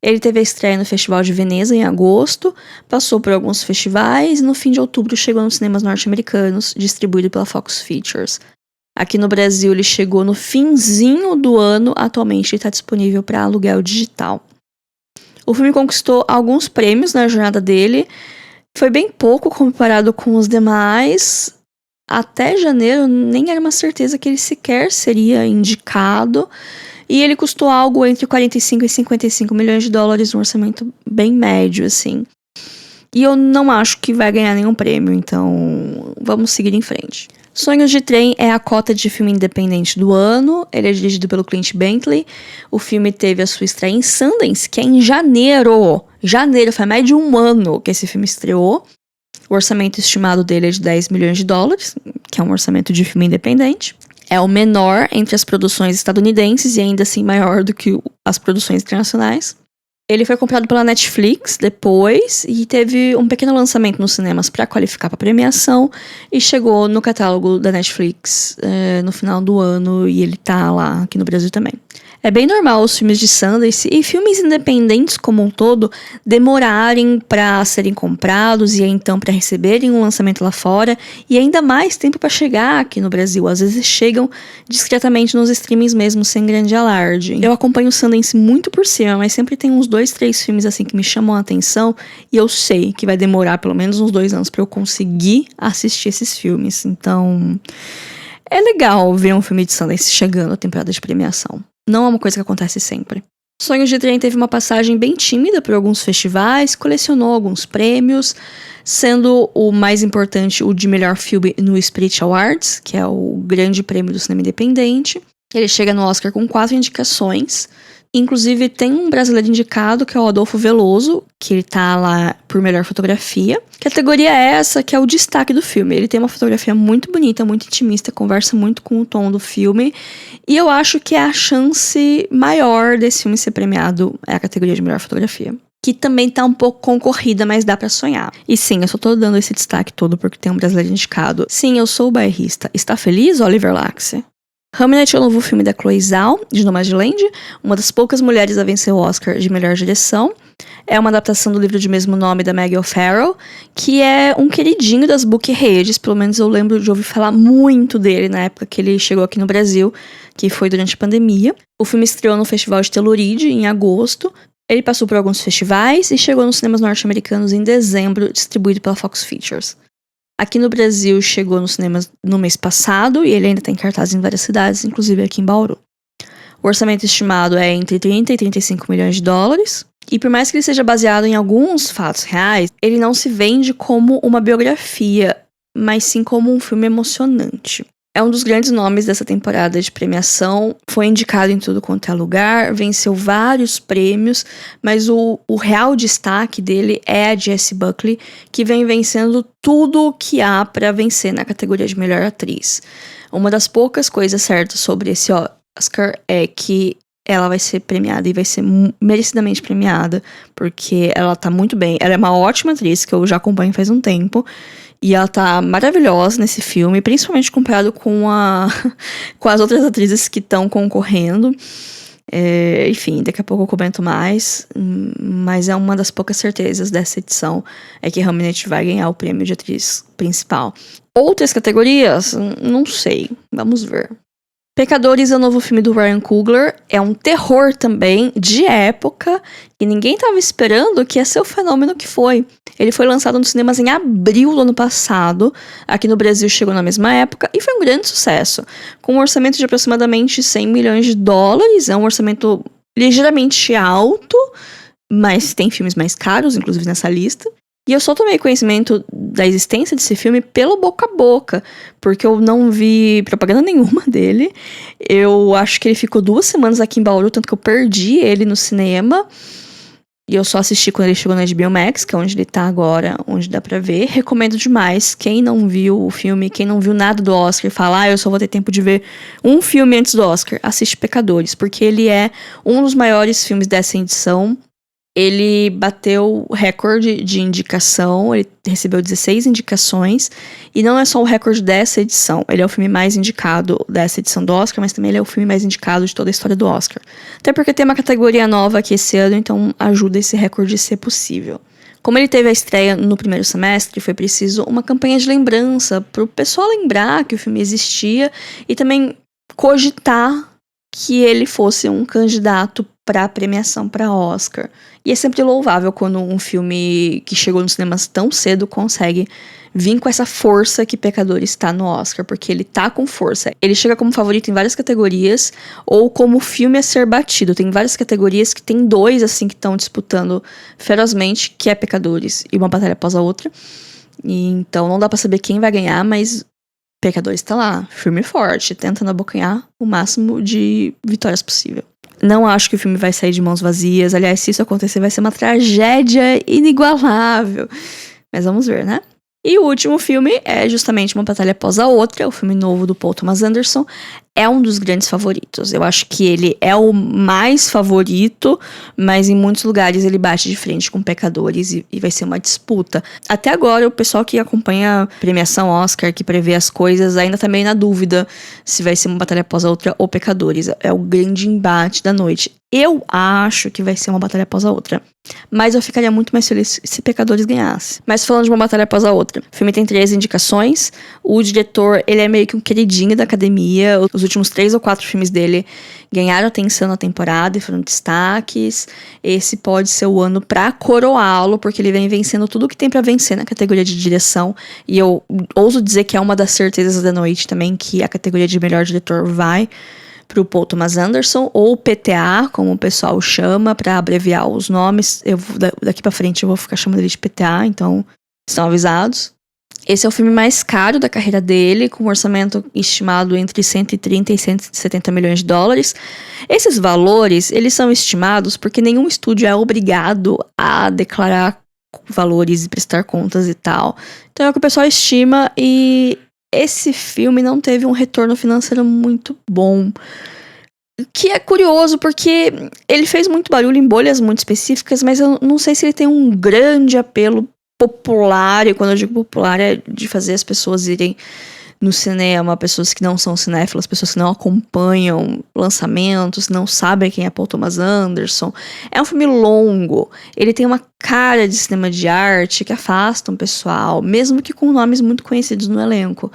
Ele teve a estreia no Festival de Veneza em agosto, passou por alguns festivais e no fim de outubro chegou nos cinemas norte-americanos, distribuído pela Fox Features. Aqui no Brasil ele chegou no finzinho do ano, atualmente está disponível para aluguel digital. O filme conquistou alguns prêmios na jornada dele, foi bem pouco comparado com os demais. Até janeiro nem era uma certeza que ele sequer seria indicado, e ele custou algo entre 45 e 55 milhões de dólares, um orçamento bem médio, assim. E eu não acho que vai ganhar nenhum prêmio, então vamos seguir em frente. Sonhos de Trem é a cota de filme independente do ano. Ele é dirigido pelo Clint Bentley. O filme teve a sua estreia em Sundance, que é em janeiro. Janeiro, faz mais de um ano que esse filme estreou. O orçamento estimado dele é de 10 milhões de dólares, que é um orçamento de filme independente. É o menor entre as produções estadunidenses e ainda assim maior do que as produções internacionais. Ele foi comprado pela Netflix depois e teve um pequeno lançamento nos cinemas para qualificar para premiação e chegou no catálogo da Netflix no final do ano e ele tá lá aqui no Brasil também. É bem normal os filmes de Sundance e filmes independentes como um todo demorarem para serem comprados e então para receberem um lançamento lá fora e ainda mais tempo para chegar aqui no Brasil. Às vezes chegam discretamente nos streamings mesmo, sem grande alarde. Eu acompanho o Sundance muito por cima, mas sempre tem uns 2, 3 filmes assim que me chamam a atenção e eu sei que vai demorar pelo menos uns 2 anos para eu conseguir assistir esses filmes. Então é legal ver um filme de Sundance chegando à temporada de premiação. Não é uma coisa que acontece sempre. Sonhos de Trem teve uma passagem bem tímida por alguns festivais, colecionou alguns prêmios, sendo o mais importante o de melhor filme no Spirit Awards, que é o grande prêmio do cinema independente. Ele chega no Oscar com 4 indicações. Inclusive, tem um brasileiro indicado, que é o Adolfo Veloso, que ele tá lá por melhor fotografia. Categoria essa que é o destaque do filme. Ele tem uma fotografia muito bonita, muito intimista, conversa muito com o tom do filme. E eu acho que é a chance maior desse filme ser premiado é a categoria de melhor fotografia. Que também tá um pouco concorrida, mas dá pra sonhar. E sim, eu só tô dando esse destaque todo porque tem um brasileiro indicado. Sim, eu sou o bairrista. Está feliz, Oliver Laxe? Hamnet é o novo filme da Chloe Zhao, de Nomadland, uma das poucas mulheres a vencer o Oscar de melhor direção. É uma adaptação do livro de mesmo nome da Maggie O'Farrell, que é um queridinho das book redes, pelo menos eu lembro de ouvir falar muito dele na época que ele chegou aqui no Brasil, que foi durante a pandemia. O filme estreou no Festival de Telluride, em agosto. Ele passou por alguns festivais e chegou nos cinemas norte-americanos em dezembro, distribuído pela Fox Features. Aqui no Brasil chegou nos cinemas no mês passado e ele ainda tem cartaz em várias cidades, inclusive aqui em Bauru. O orçamento estimado é entre 30 e 35 milhões de dólares. E por mais que ele seja baseado em alguns fatos reais, ele não se vende como uma biografia, mas sim como um filme emocionante. É um dos grandes nomes dessa temporada de premiação, foi indicado em tudo quanto é lugar, venceu vários prêmios, mas o real destaque dele é a Jessie Buckley, que vem vencendo tudo o que há para vencer na categoria de melhor atriz. Uma das poucas coisas certas sobre esse Oscar é que ela vai ser premiada e vai ser merecidamente premiada, porque ela tá muito bem. Ela é uma ótima atriz, que eu já acompanho faz um tempo, e ela tá maravilhosa nesse filme, principalmente comparado com com as outras atrizes que estão concorrendo. Enfim, daqui a pouco eu comento mais, mas é uma das poucas certezas dessa edição, é que realmente vai ganhar o prêmio de atriz principal. Outras categorias? Não sei, vamos ver. Pecadores é o novo filme do Ryan Coogler, é um terror também, de época, e ninguém estava esperando que ia ser o fenômeno que foi. Ele foi lançado nos cinemas em abril do ano passado, aqui no Brasil chegou na mesma época, e foi um grande sucesso. Com um orçamento de aproximadamente 100 milhões de dólares, é um orçamento ligeiramente alto, mas tem filmes mais caros, inclusive nessa lista. E eu só tomei conhecimento da existência desse filme pelo boca a boca, porque eu não vi propaganda nenhuma dele. Eu acho que ele ficou 2 semanas aqui em Bauru, tanto que eu perdi ele no cinema. E eu só assisti quando ele chegou na HBO Max, que é onde ele tá agora, onde dá pra ver. Recomendo demais. Quem não viu o filme, quem não viu nada do Oscar e fala, eu só vou ter tempo de ver um filme antes do Oscar, assiste Pecadores, porque ele é um dos maiores filmes dessa edição. Ele bateu o recorde de indicação, ele recebeu 16 indicações, e não é só o recorde dessa edição, ele é o filme mais indicado dessa edição do Oscar, mas também ele é o filme mais indicado de toda a história do Oscar. Até porque tem uma categoria nova aqui esse ano, então ajuda esse recorde a ser possível. Como ele teve a estreia no primeiro semestre, foi preciso uma campanha de lembrança, para o pessoal lembrar que o filme existia, e também cogitar que ele fosse um candidato para premiação para Oscar. E é sempre louvável quando um filme que chegou nos cinemas tão cedo consegue vir com essa força que Pecadores está no Oscar, porque ele tá com força. Ele chega como favorito em várias categorias, ou como filme a ser batido. Tem várias categorias que tem 2, assim, que estão disputando ferozmente, que é Pecadores e Uma Batalha Após a Outra. E então não dá para saber quem vai ganhar, mas Pecadores tá lá, firme e forte, tentando abocanhar o máximo de vitórias possível. Não acho que o filme vai sair de mãos vazias. Aliás, se isso acontecer, vai ser uma tragédia inigualável. Mas vamos ver, né? E o último filme é justamente Uma Batalha Após a Outra, o filme novo do Paul Thomas Anderson. É um dos grandes favoritos. Eu acho que ele é o mais favorito, mas em muitos lugares ele bate de frente com Pecadores e vai ser uma disputa. Até agora, o pessoal que acompanha a premiação Oscar, que prevê as coisas, ainda tá meio na dúvida se vai ser Uma Batalha Após a Outra ou Pecadores. É o grande embate da noite. Eu acho que vai ser Uma Batalha Após a Outra. Mas eu ficaria muito mais feliz se Pecadores ganhasse. Mas falando de Uma Batalha Após a Outra, o filme tem 3 indicações. O diretor, ele é meio que um queridinho da academia. Os últimos 3 ou 4 filmes dele ganharam atenção na temporada e foram destaques. Esse pode ser o ano pra coroá-lo, porque ele vem vencendo tudo que tem pra vencer na categoria de direção. E eu ouso dizer que é uma das certezas da noite também, que a categoria de melhor diretor vai pro Paul Thomas Anderson, ou PTA, como o pessoal chama, para abreviar os nomes. Daqui pra frente eu vou ficar chamando ele de PTA, então estão avisados. Esse é o filme mais caro da carreira dele, com um orçamento estimado entre 130 e 170 milhões de dólares. Esses valores, eles são estimados porque nenhum estúdio é obrigado a declarar valores e prestar contas e tal. Então é o que o pessoal estima, e esse filme não teve um retorno financeiro muito bom. Que é curioso, porque ele fez muito barulho em bolhas muito específicas, mas eu não sei se ele tem um grande apelo popular, e quando eu digo popular é de fazer as pessoas irem no cinema, pessoas que não são cinéfilas, pessoas que não acompanham lançamentos, não sabem quem é Paul Thomas Anderson. É um filme longo, ele tem uma cara de cinema de arte que afasta um pessoal, mesmo que com nomes muito conhecidos no elenco.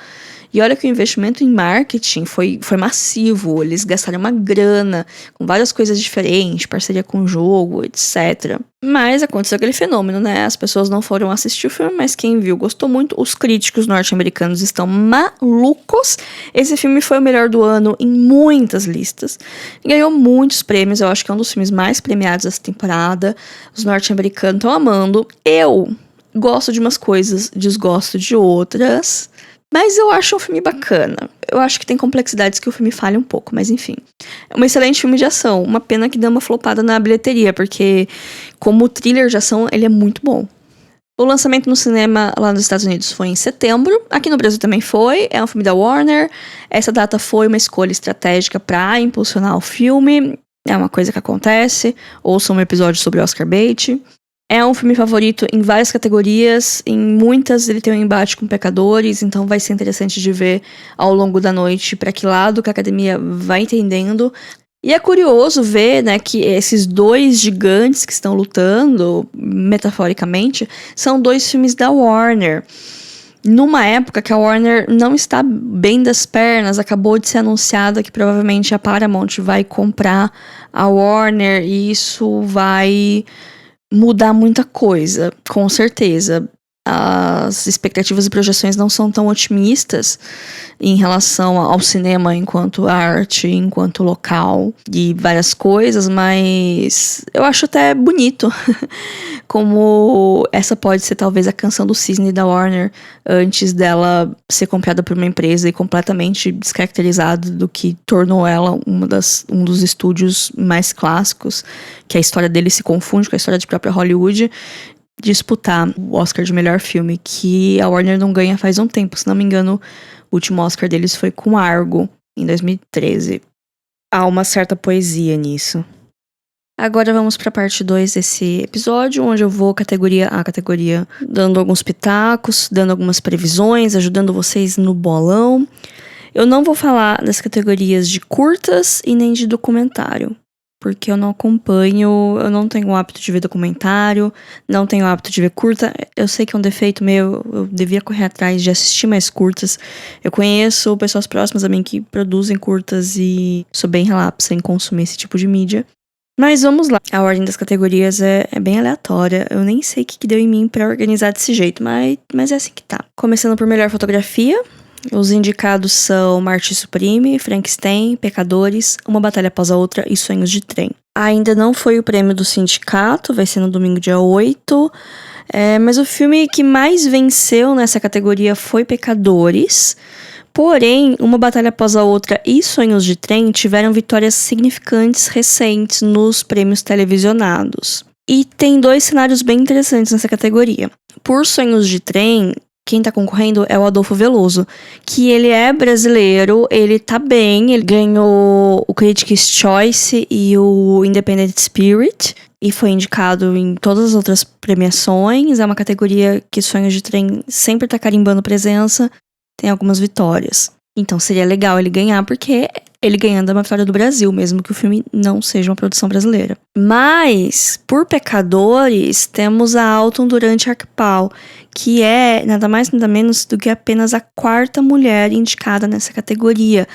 E olha que o investimento em marketing foi massivo, eles gastaram uma grana com várias coisas diferentes, parceria com o jogo, etc. Mas aconteceu aquele fenômeno, né? As pessoas não foram assistir o filme, mas quem viu gostou muito. Os críticos norte-americanos estão malucos. Esse filme foi o melhor do ano em muitas listas. Ganhou muitos prêmios, eu acho que é um dos filmes mais premiados dessa temporada. Os norte-americanos estão amando. Eu gosto de umas coisas, desgosto de outras. Mas eu acho um filme bacana. Eu acho que tem complexidades que o filme falha um pouco, mas enfim. É um excelente filme de ação. Uma pena que deu uma flopada na bilheteria, porque como thriller de ação, ele é muito bom. O lançamento no cinema lá nos Estados Unidos foi em setembro. Aqui no Brasil também foi. É um filme da Warner. Essa data foi uma escolha estratégica para impulsionar o filme. é uma coisa que acontece. Ouça um episódio sobre Oscar Bait. É um filme favorito em várias categorias. Em muitas ele tem um embate com Pecadores, então vai ser interessante de ver ao longo da noite para que lado que a academia vai entendendo. E é curioso ver, né, que esses dois gigantes que estão lutando, metaforicamente, são dois filmes da Warner. Numa época que a Warner não está bem das pernas, acabou de ser anunciada que provavelmente a Paramount vai comprar a Warner e isso vai mudar muita coisa, com certeza. As expectativas e projeções não são tão otimistas em relação ao cinema enquanto arte, enquanto local e várias coisas, mas eu acho até bonito como essa pode ser talvez a canção do cisne da Warner antes dela ser comprada por uma empresa e completamente descaracterizada, do que tornou ela um dos estúdios mais clássicos, que a história dele se confunde com a história de própria Hollywood, disputar o Oscar de melhor filme, que a Warner não ganha faz um tempo. Se não me engano, o último Oscar deles foi com Argo, em 2013. Há uma certa poesia nisso. Agora vamos para a parte 2 desse episódio, onde eu vou categoria a categoria, dando alguns pitacos, dando algumas previsões, ajudando vocês no bolão. Eu não vou falar das categorias de curtas e nem de documentário, porque eu não acompanho, eu não tenho o hábito de ver documentário, não tenho o hábito de ver curta. Eu sei que é um defeito meu, eu devia correr atrás de assistir mais curtas. Eu conheço pessoas próximas a mim que produzem curtas e sou bem relapsa em consumir esse tipo de mídia. Mas vamos lá. A ordem das categorias é bem aleatória. Eu nem sei o que deu em mim pra organizar desse jeito, mas é assim que tá. Começando por melhor fotografia. Os indicados são Marty Supreme, Frankenstein, Pecadores, Uma Batalha Após a Outra e Sonhos de Trem. Ainda não foi o prêmio do sindicato, vai ser no domingo dia 8. Mas o filme que mais venceu nessa categoria foi Pecadores. Porém, Uma Batalha Após a Outra e Sonhos de Trem tiveram vitórias significantes recentes nos prêmios televisionados. E tem dois cenários bem interessantes nessa categoria. Por Sonhos de Trem, quem tá concorrendo é o Adolfo Veloso, que ele é brasileiro, ele tá bem, ele ganhou o Critics' Choice e o Independent Spirit, e foi indicado em todas as outras premiações. É uma categoria que Sonhos de Trem sempre tá carimbando presença, tem algumas vitórias. Então seria legal ele ganhar, porque ele ganhando é uma vitória do Brasil, mesmo que o filme não seja uma produção brasileira. Mas, por Pecadores, temos a Alton Durante Arquipau, que é nada mais nada menos do que apenas a quarta mulher indicada nessa categoria.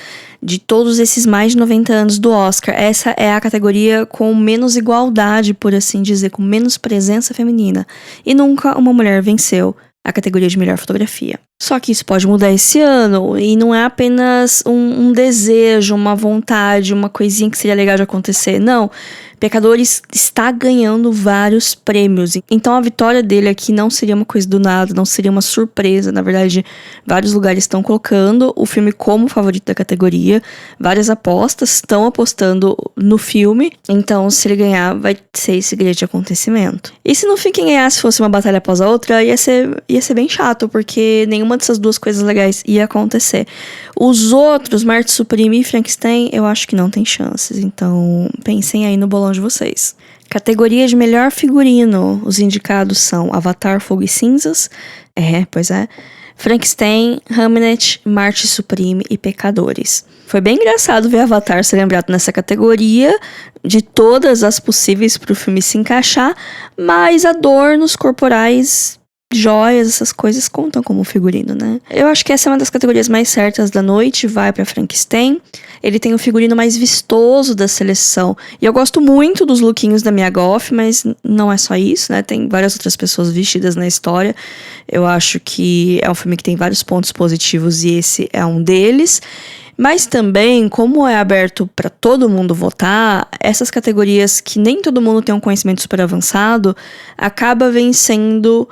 De todos esses mais de 90 anos do Oscar, essa é a categoria com menos igualdade, por assim dizer, com menos presença feminina. E nunca uma mulher venceu a categoria de melhor fotografia. Só que isso pode mudar esse ano, e não é apenas um desejo, uma vontade, uma coisinha que seria legal de acontecer. Não, Pecadores está ganhando vários prêmios. Então a vitória dele aqui não seria uma coisa do nada, não seria uma surpresa. Na verdade, vários lugares estão colocando o filme como favorito da categoria. Várias apostas estão apostando no filme. Então, se ele ganhar, vai ser esse grande acontecimento. E se no fim quem ganhasse fosse Uma Batalha Após a Outra, ia ser bem chato, porque nenhuma dessas duas coisas legais ia acontecer. Os outros, Marty Supreme e Frankenstein, eu acho que não tem chances. Então, pensem aí no bolão de vocês. Categoria de melhor figurino. Os indicados são Avatar, Fogo e Cinzas. Pois é. Frankenstein, Hamnet, Marty Supreme e Pecadores. Foi bem engraçado ver Avatar ser lembrado nessa categoria, de todas as possíveis para o filme se encaixar, mas adornos corporais, joias, essas coisas contam como figurino, né? Eu acho que essa é uma das categorias mais certas da noite, vai pra Frankenstein. Ele tem o figurino mais vistoso da seleção. E eu gosto muito dos lookinhos da Mia Goth, mas não é só isso, né? Tem várias outras pessoas vestidas na história. Eu acho que é um filme que tem vários pontos positivos e esse é um deles. Mas também, como é aberto para todo mundo votar, essas categorias que nem todo mundo tem um conhecimento super avançado, acaba vencendo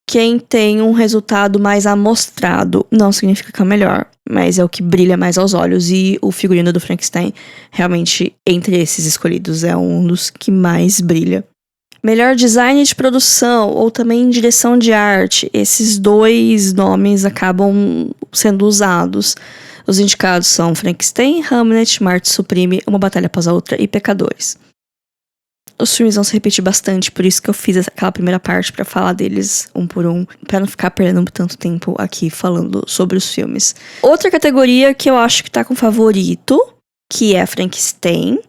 quem tem um resultado mais amostrado. Não significa que é o melhor, mas é o que brilha mais aos olhos. E o figurino do Frankenstein, realmente, entre esses escolhidos, é um dos que mais brilha. Melhor design de produção, ou também direção de arte. Esses dois nomes acabam sendo usados. Os indicados são Frankenstein, Hamlet, Marte Suprime, Uma Batalha Após a Outra e Pecadores. Os filmes vão se repetir bastante, por isso que eu fiz aquela primeira parte pra falar deles um por um, pra não ficar perdendo tanto tempo aqui falando sobre os filmes. Outra categoria que eu acho que tá com favorito, que é Frankenstein,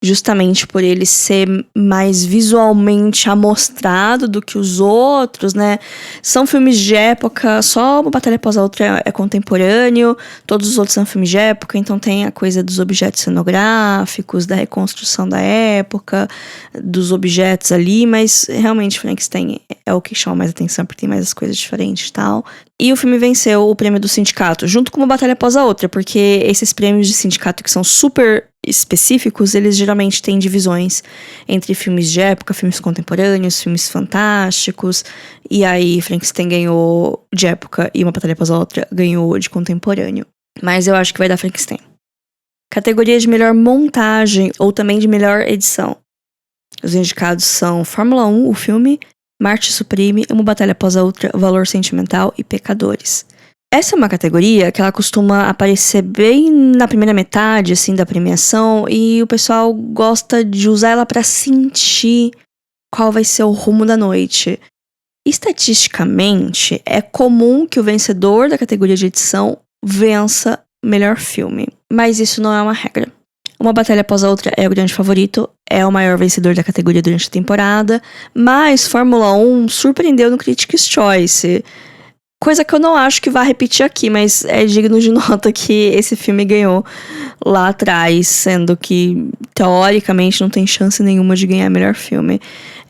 justamente por ele ser mais visualmente amostrado do que os outros, né? São filmes de época, só Uma Batalha Após a Outra é contemporâneo, todos os outros são filmes de época, então tem a coisa dos objetos cenográficos, da reconstrução da época, dos objetos ali, mas realmente Frankenstein é o que chama mais atenção, porque tem mais as coisas diferentes e tal. E o filme venceu o prêmio do sindicato, junto com Uma Batalha Após a Outra, porque esses prêmios de sindicato que são super específicos, eles geralmente têm divisões entre filmes de época, filmes contemporâneos, filmes fantásticos, e aí Frankenstein ganhou de época e Uma Batalha Após a Outra ganhou de contemporâneo. Mas eu acho que vai dar Frankenstein. Categoria de melhor montagem ou também de melhor edição. Os indicados são Fórmula 1, o filme, Marte Suprime, Uma Batalha Após a Outra, Valor Sentimental e Pecadores. Essa é uma categoria que ela costuma aparecer bem na primeira metade, assim, da premiação, e o pessoal gosta de usar ela pra sentir qual vai ser o rumo da noite. Estatisticamente, é comum que o vencedor da categoria de edição vença melhor filme, mas isso não é uma regra. Uma Batalha Após a Outra é o grande favorito, é o maior vencedor da categoria durante a temporada, mas Fórmula 1 surpreendeu no Critics' Choice. Coisa que eu não acho que vai repetir aqui, mas é digno de nota que esse filme ganhou lá atrás, sendo que, teoricamente, não tem chance nenhuma de ganhar melhor filme.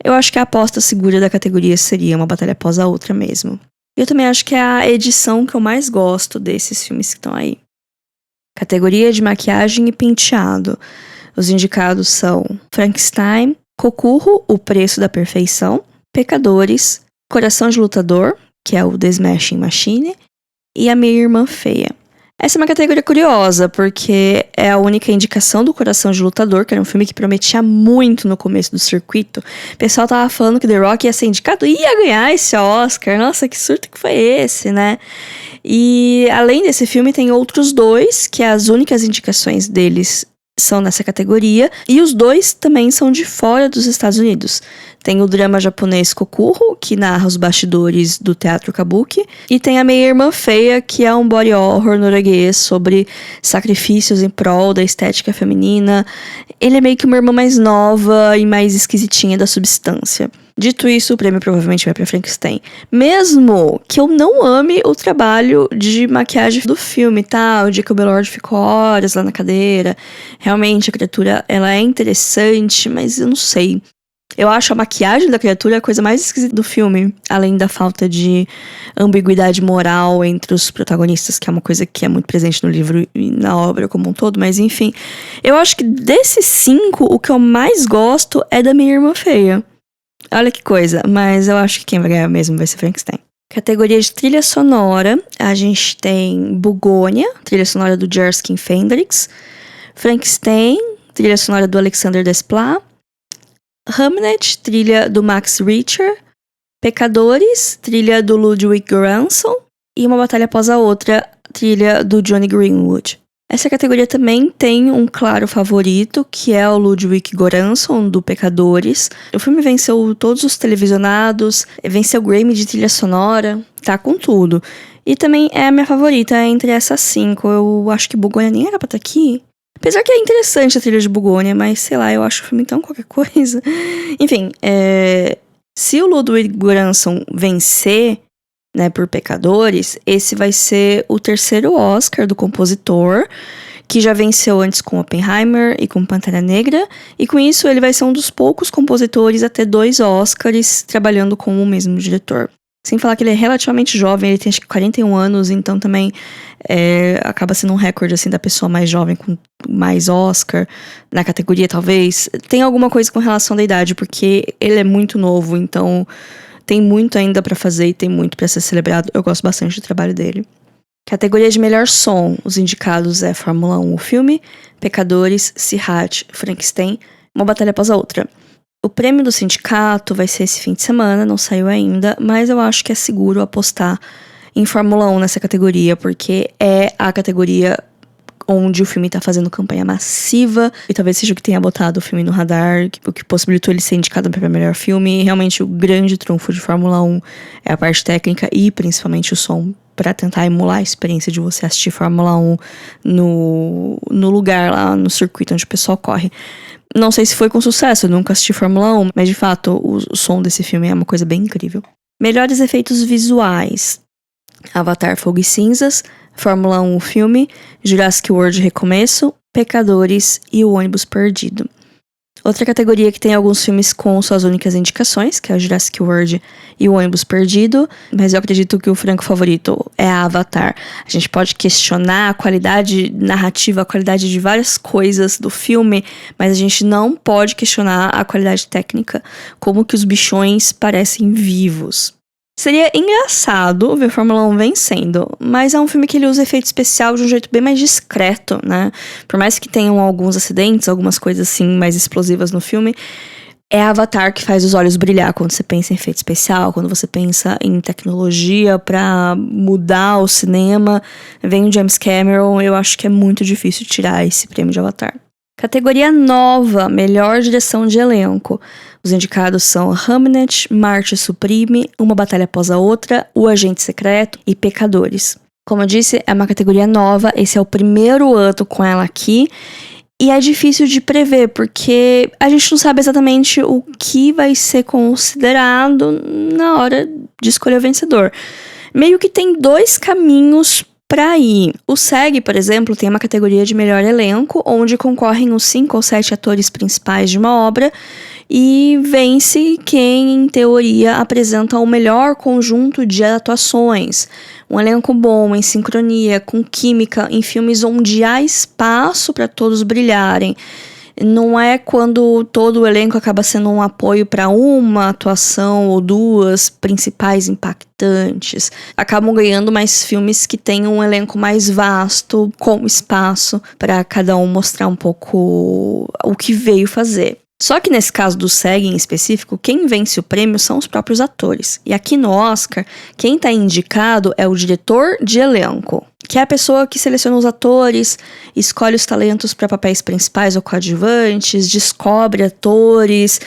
Eu acho que a aposta segura da categoria seria Uma Batalha Após a Outra mesmo. Eu também acho que é a edição que eu mais gosto desses filmes que estão aí. Categoria de maquiagem e penteado. Os indicados são Frankenstein, Cocurro, O Preço da Perfeição, Pecadores, Coração de Lutador, que é o The Smashing Machine, e A Minha Irmã Feia. Essa é uma categoria curiosa, porque é a única indicação do Coração de Lutador, que era um filme que prometia muito no começo do circuito. O pessoal tava falando que The Rock ia ser indicado e ia ganhar esse Oscar. Nossa, que surto que foi esse, né? E além desse filme, tem outros dois, que as únicas indicações deles são nessa categoria, e os dois também são de fora dos Estados Unidos. Tem o drama japonês Cocurro, que narra os bastidores do teatro kabuki, e tem A Minha Irmã Feia, que é um body horror norueguês sobre sacrifícios em prol da estética feminina. Ele é meio que uma irmã mais nova e mais esquisitinha da substância. Dito isso, o prêmio provavelmente vai pra Frankenstein. Mesmo que eu não ame o trabalho de maquiagem do filme, tá? O dia que o Belord ficou horas lá na cadeira. Realmente, a criatura, ela é interessante, mas eu não sei. Eu acho a maquiagem da criatura a coisa mais esquisita do filme. Além da falta de ambiguidade moral entre os protagonistas, que é uma coisa que é muito presente no livro e na obra como um todo. Mas enfim, eu acho que desses 5, o que eu mais gosto é da Minha Irmã Feia. Olha que coisa, mas eu acho que quem vai ganhar mesmo vai ser Frankenstein. Categoria de trilha sonora, a gente tem Bugônia, trilha sonora do Jerskin Fendrix, Frankenstein, trilha sonora do Alexander Desplat, Hamlet, trilha do Max Richter, Pecadores, trilha do Ludwig Göransson e Uma Batalha Após a Outra, trilha do Johnny Greenwood. Essa categoria também tem um claro favorito, que é o Ludwig Göransson, do Pecadores. O filme venceu todos os televisionados, venceu o Grammy de trilha sonora, tá com tudo. E também é a minha favorita entre essas 5. Eu acho que Bugônia nem era pra estar aqui. Apesar que é interessante a trilha de Bugônia, mas sei lá, eu acho o filme tão qualquer coisa. Enfim, se o Ludwig Göransson vencer, né, por Pecadores, esse vai ser o 3º Oscar do compositor, que já venceu antes com Oppenheimer e com Pantera Negra, e com isso ele vai ser um dos poucos compositores a ter 2 Oscars trabalhando com o mesmo diretor. Sem falar que ele é relativamente jovem, ele tem acho que 41 anos, então também acaba sendo um recorde assim, da pessoa mais jovem com mais Oscar na categoria, talvez. Tem alguma coisa com relação da idade, porque ele é muito novo, então tem muito ainda pra fazer e tem muito pra ser celebrado. Eu gosto bastante do trabalho dele. Categoria de melhor som. Os indicados é Fórmula 1, o filme, Pecadores, Sihat, Frankenstein, Uma Batalha Após a Outra. O prêmio do sindicato vai ser esse fim de semana, não saiu ainda, mas eu acho que é seguro apostar em Fórmula 1 nessa categoria, porque é a categoria onde o filme tá fazendo campanha massiva, e talvez seja o que tenha botado o filme no radar, o que possibilitou ele ser indicado para melhor filme. E realmente o grande trunfo de Fórmula 1 é a parte técnica e principalmente o som, para tentar emular a experiência de você assistir Fórmula 1 no lugar lá, no circuito onde o pessoal corre. Não sei se foi com sucesso, eu nunca assisti Fórmula 1, mas de fato o som desse filme é uma coisa bem incrível. Melhores efeitos visuais: Avatar Fogo e Cinzas, Fórmula 1 o filme, Jurassic World Recomeço, Pecadores e O Ônibus Perdido. Outra categoria que tem alguns filmes com suas únicas indicações, que é o Jurassic World e O Ônibus Perdido, mas eu acredito que o franco favorito é a Avatar. A gente pode questionar a qualidade narrativa, a qualidade de várias coisas do filme, mas a gente não pode questionar a qualidade técnica, como que os bichões parecem vivos. Seria engraçado ver Fórmula 1 vencendo, mas é um filme que ele usa efeito especial de um jeito bem mais discreto, né? Por mais que tenham alguns acidentes, algumas coisas assim mais explosivas no filme, é Avatar que faz os olhos brilhar quando você pensa em efeito especial, quando você pensa em tecnologia pra mudar o cinema. Vem o James Cameron, eu acho que é muito difícil tirar esse prêmio de Avatar. Categoria nova, melhor direção de elenco. Os indicados são Hamnet, Marte Supreme, Uma Batalha Após a Outra, O Agente Secreto e Pecadores. Como eu disse, é uma categoria nova, esse é o primeiro ano com ela aqui, e é difícil de prever, porque a gente não sabe exatamente o que vai ser considerado na hora de escolher o vencedor. Meio que tem dois caminhos pra ir. O SEG, por exemplo, tem uma categoria de melhor elenco, onde concorrem os 5 ou 7 atores principais de uma obra, e vence quem, em teoria, apresenta o melhor conjunto de atuações. Um elenco bom, em sincronia, com química, em filmes onde há espaço para todos brilharem. Não é quando todo o elenco acaba sendo um apoio para uma atuação ou duas principais impactantes. Acabam ganhando mais filmes que têm um elenco mais vasto, com espaço para cada um mostrar um pouco o que veio fazer. Só que nesse caso do SEG em específico, quem vence o prêmio são os próprios atores. E aqui no Oscar, quem está indicado é o diretor de elenco, que é a pessoa que seleciona os atores, escolhe os talentos para papéis principais ou coadjuvantes, descobre atores,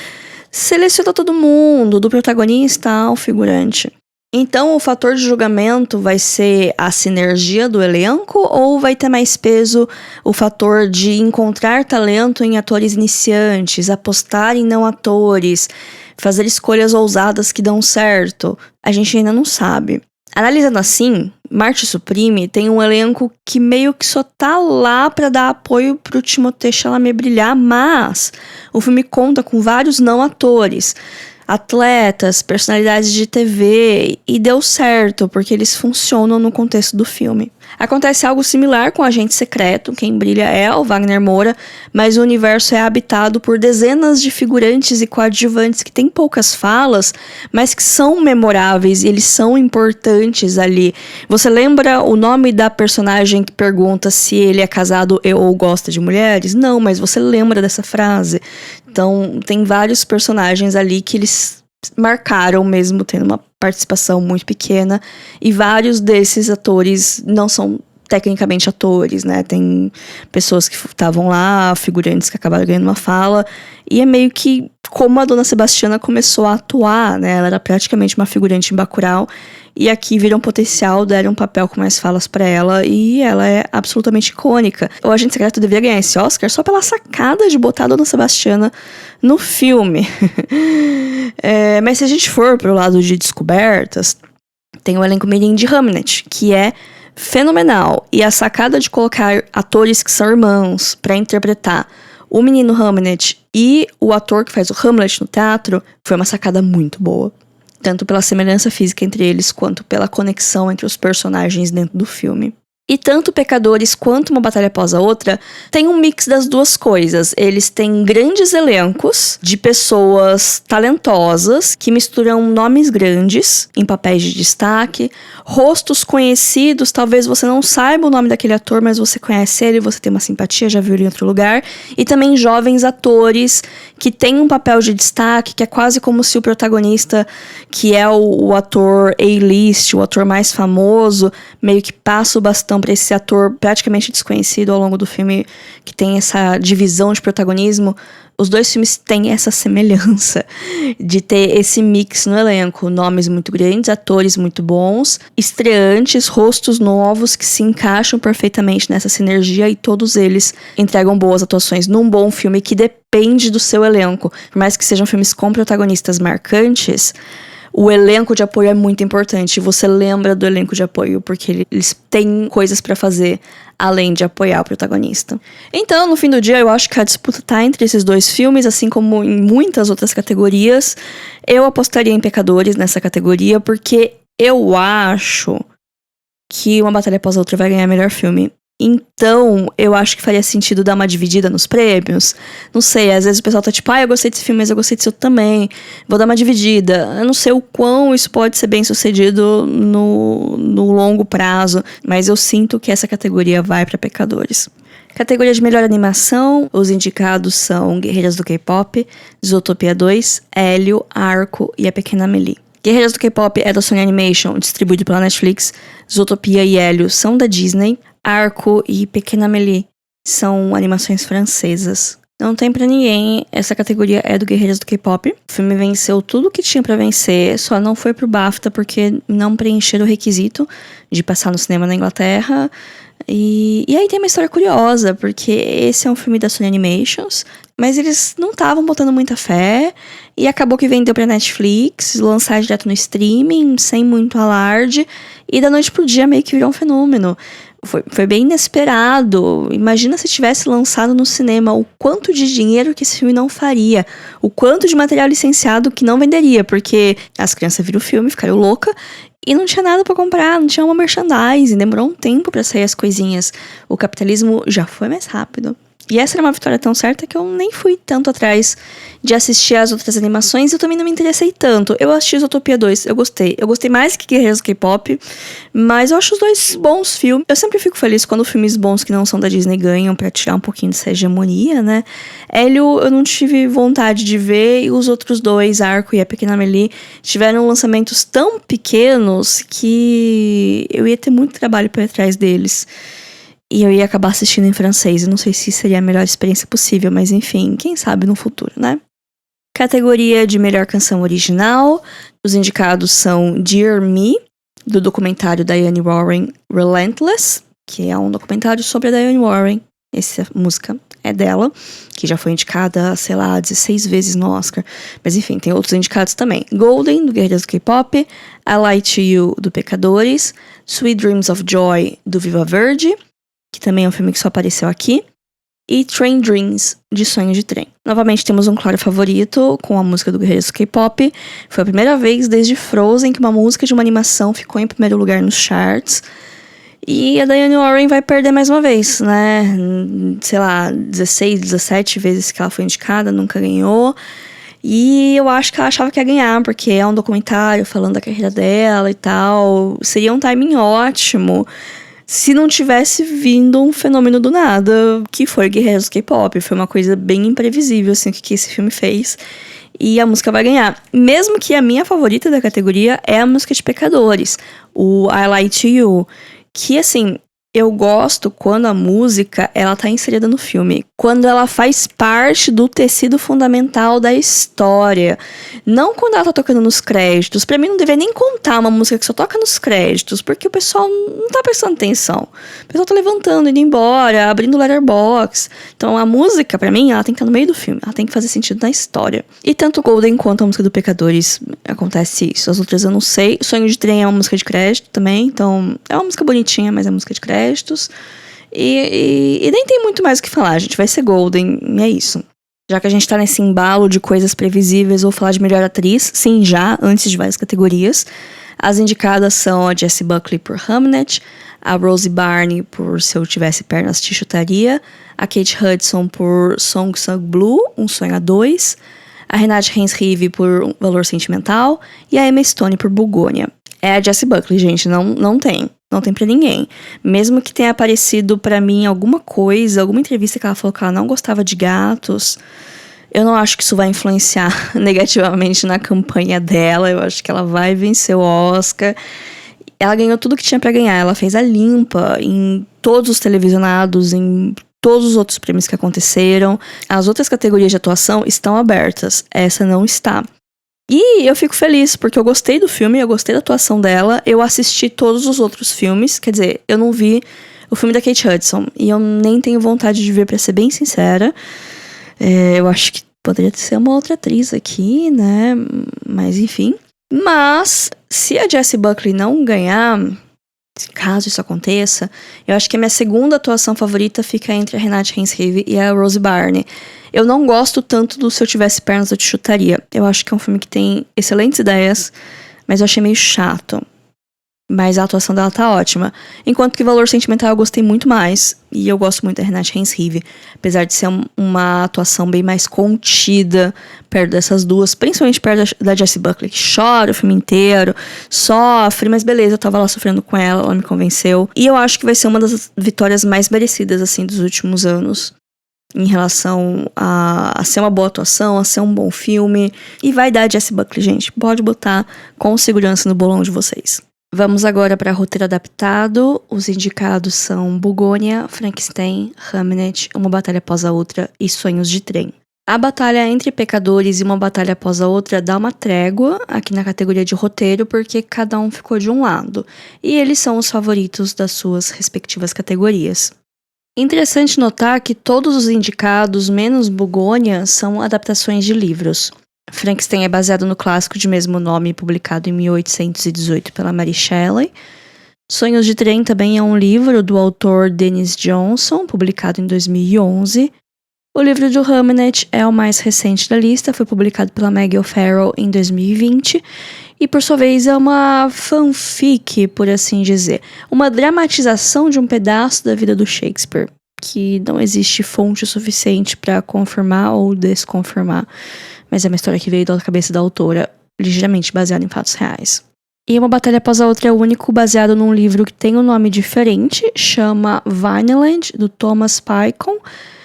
seleciona todo mundo, do protagonista ao figurante. Então, o fator de julgamento vai ser a sinergia do elenco ou vai ter mais peso o fator de encontrar talento em atores iniciantes, apostar em não atores, fazer escolhas ousadas que dão certo? A gente ainda não sabe. Analisando assim, Marte Supreme tem um elenco que meio que só tá lá pra dar apoio pro Timothée Chalamet brilhar, mas o filme conta com vários não atores, atletas, personalidades de TV, e deu certo, porque eles funcionam no contexto do filme. Acontece algo similar com o Agente Secreto, quem brilha é o Wagner Moura, mas o universo é habitado por dezenas de figurantes e coadjuvantes que têm poucas falas, mas que são memoráveis e eles são importantes ali. Você lembra o nome da personagem que pergunta se ele é casado ou gosta de mulheres? Não, mas você lembra dessa frase. Então, tem vários personagens ali que eles marcaram mesmo tendo uma participação muito pequena, e vários desses atores não são tecnicamente atores, né? Tem pessoas que estavam lá, figurantes que acabaram ganhando uma fala, e é meio que como a Dona Sebastiana começou a atuar, né? Ela era praticamente uma figurante em Bacurau, e aqui viram potencial, deram um papel com mais falas pra ela, e ela é absolutamente icônica. O Agente Secreto deveria ganhar esse Oscar só pela sacada de botar a Dona Sebastiana no filme. Mas se a gente for pro lado de descobertas, tem o elenco mirim de Hamnet, que é fenomenal. E a sacada de colocar atores que são irmãos pra interpretar o menino Hamnet e o ator que faz o Hamlet no teatro foi uma sacada muito boa. Tanto pela semelhança física entre eles, quanto pela conexão entre os personagens dentro do filme. E tanto Pecadores quanto Uma Batalha Após a Outra tem um mix das duas coisas. Eles têm grandes elencos de pessoas talentosas que misturam nomes grandes em papéis de destaque, rostos conhecidos, talvez você não saiba o nome daquele ator, mas você conhece ele, você tem uma simpatia, já viu ele em outro lugar. E também jovens atores que têm um papel de destaque, que é quase como se o protagonista, que é o ator A-list, o ator mais famoso, meio que passa o bastão para esse ator praticamente desconhecido ao longo do filme, que tem essa divisão de protagonismo. Os dois filmes têm essa semelhança de ter esse mix no elenco. Nomes muito grandes, atores muito bons, estreantes, rostos novos que se encaixam perfeitamente nessa sinergia e todos eles entregam boas atuações num bom filme que depende do seu elenco. Por mais que sejam filmes com protagonistas marcantes, o elenco de apoio é muito importante. Você lembra do elenco de apoio porque eles têm coisas pra fazer além de apoiar o protagonista. Então, no fim do dia, eu acho que a disputa tá entre esses dois filmes, assim como em muitas outras categorias. Eu apostaria em Pecadores nessa categoria porque eu acho que Uma Batalha Após a Outra vai ganhar melhor filme. Então, eu acho que faria sentido dar uma dividida nos prêmios. Não sei, às vezes o pessoal tá tipo, eu gostei desse filme, mas eu gostei desse outro também. Vou dar uma dividida. Eu não sei o quão isso pode ser bem sucedido no longo prazo, mas eu sinto que essa categoria vai pra Pecadores. Categoria de melhor animação, os indicados são Guerreiras do K-Pop, Zootopia 2, Hélio, Arco e A Pequena Amélie. Guerreiras do K-Pop é da Sony Animation, distribuído pela Netflix. Zootopia e Hélio são da Disney. Arco e Pequena Amélie são animações francesas. Não tem pra ninguém, essa categoria é do Guerreiras do K-Pop. O filme venceu tudo que tinha pra vencer, só não foi pro BAFTA porque não preencheram o requisito de passar no cinema na Inglaterra. E aí tem uma história curiosa, porque esse é um filme da Sony Animations, mas eles não estavam botando muita fé, e acabou que vendeu pra Netflix, lançar direto no streaming, sem muito alarde, e da noite pro dia meio que virou um fenômeno. Foi bem inesperado. Imagina se tivesse lançado no cinema, o quanto de dinheiro que esse filme não faria, o quanto de material licenciado que não venderia, porque as crianças viram o filme, ficaram loucas, e não tinha nada pra comprar, não tinha uma merchandising, demorou um tempo pra sair as coisinhas. O capitalismo já foi mais rápido. E essa era uma vitória tão certa que eu nem fui tanto atrás de assistir as outras animações. Eu também não me interessei tanto. Eu assisti Zootopia 2, eu gostei. Eu gostei mais que Guerreiros do K-Pop, mas eu acho os dois bons filmes. Eu sempre fico feliz quando filmes bons que não são da Disney ganham pra tirar um pouquinho dessa hegemonia, né? Hélio, eu não tive vontade de ver, e os outros dois, Arco e A Pequena Amélie, tiveram lançamentos tão pequenos que eu ia ter muito trabalho por trás deles. E eu ia acabar assistindo em francês. Eu não sei se seria a melhor experiência possível, mas enfim, quem sabe no futuro, né? Categoria de melhor canção original. Os indicados são Dear Me, do documentário Diane Warren, Relentless, que é um documentário sobre a Diane Warren. Essa música é dela, que já foi indicada, 16 vezes no Oscar. Mas enfim, tem outros indicados também. Golden, do Guerreiras do K-Pop. I Lie to You, do Pecadores. Sweet Dreams of Joy, do Viva Verde, que também é um filme que só apareceu aqui, e Train Dreams, de Sonho de Trem. Novamente temos um claro favorito com a música do Guerreiros do K-Pop. Foi a primeira vez desde Frozen que uma música de uma animação ficou em primeiro lugar nos charts. E a Diane Warren vai perder mais uma vez, né? 16, 17 vezes que ela foi indicada, nunca ganhou. E eu acho que ela achava que ia ganhar, porque é um documentário falando da carreira dela e tal. Seria um timing ótimo se não tivesse vindo um fenômeno do nada, que foi Guerreiros do K-Pop. Foi uma coisa bem imprevisível, assim, que esse filme fez. E a música vai ganhar. Mesmo que a minha favorita da categoria é a música de Pecadores, o I Lie to You. Que, assim, eu gosto quando a música, ela tá inserida no filme. Quando ela faz parte do tecido fundamental da história. Não quando ela tá tocando nos créditos. Pra mim não deveria nem contar uma música que só toca nos créditos, porque o pessoal não tá prestando atenção. O pessoal tá levantando, indo embora, abrindo o letterbox. Então a música, pra mim, ela tem que estar no meio do filme. Ela tem que fazer sentido na história. E tanto Golden quanto a música do Pecadores acontece isso. As outras eu não sei. Sonho de Trem é uma música de crédito também. Então é uma música bonitinha, mas é música de crédito. E nem tem muito mais o que falar, gente. Vai ser Golden, e é isso. Já que a gente tá nesse embalo de coisas previsíveis, vou falar de melhor atriz. Sim, já, antes de várias categorias. As indicadas são a Jessie Buckley por Hamnet, a Rosie Byrne por Se Eu Tivesse Pernas Te Chutaria, a Kate Hudson por Song Sung Blue, Um Sonho a Dois, a Renate Reinsrive por Valor Sentimental e a Emma Stone por Bugônia. É a Jessie Buckley, gente, não tem pra ninguém. Mesmo que tenha aparecido pra mim alguma coisa, alguma entrevista que ela falou que ela não gostava de gatos, eu não acho que isso vai influenciar negativamente na campanha dela. Eu acho que ela vai vencer o Oscar. Ela ganhou tudo que tinha pra ganhar. Ela fez a limpa em todos os televisionados, em todos os outros prêmios que aconteceram. As outras categorias de atuação estão abertas. Essa não está. E eu fico feliz, porque eu gostei do filme, eu gostei da atuação dela. Eu assisti todos os outros filmes. Quer dizer, eu não vi o filme da Kate Hudson. E eu nem tenho vontade de ver, pra ser bem sincera. Eu acho que poderia ser uma outra atriz aqui, né? Mas enfim. Mas, se a Jessie Buckley não ganhar, caso isso aconteça, eu acho que a minha segunda atuação favorita fica entre a Renate Reinsrive e a Rosie Byrne. Eu não gosto tanto do Se Eu Tivesse Pernas, Eu Te Chutaria. Eu acho que é um filme que tem excelentes ideias, mas eu achei meio chato. Mas a atuação dela tá ótima. Enquanto que Valor Sentimental eu gostei muito mais. E eu gosto muito da Renate Reinsrive. Apesar de ser uma atuação bem mais contida perto dessas duas. Principalmente perto da Jessie Buckley, que chora o filme inteiro. Sofre, mas beleza, eu tava lá sofrendo com ela me convenceu. E eu acho que vai ser uma das vitórias mais merecidas, assim, dos últimos anos. Em relação a ser uma boa atuação, a ser um bom filme. E vai dar a Jessie Buckley, gente. Pode botar com segurança no bolão de vocês. Vamos agora para roteiro adaptado. Os indicados são Bugônia, Frankenstein, Hamnet, Uma Batalha Após a Outra e Sonhos de Trem. A batalha entre Pecadores e Uma Batalha Após a Outra dá uma trégua aqui na categoria de roteiro, porque cada um ficou de um lado. E eles são os favoritos das suas respectivas categorias. Interessante notar que todos os indicados, menos Bugônia, são adaptações de livros. Frankenstein é baseado no clássico de mesmo nome, publicado em 1818 pela Mary Shelley. Sonhos de Trem também é um livro do autor Denis Johnson, publicado em 2011. O livro de Hamnet é o mais recente da lista, foi publicado pela Maggie O'Farrell em 2020. E, por sua vez, é uma fanfic, por assim dizer. Uma dramatização de um pedaço da vida do Shakespeare, que não existe fonte suficiente para confirmar ou desconfirmar. Mas é uma história que veio da cabeça da autora, ligeiramente baseada em fatos reais. E Uma Batalha Após a Outra é o único baseado num livro que tem um nome diferente, chama Vineland, do Thomas Pynchon.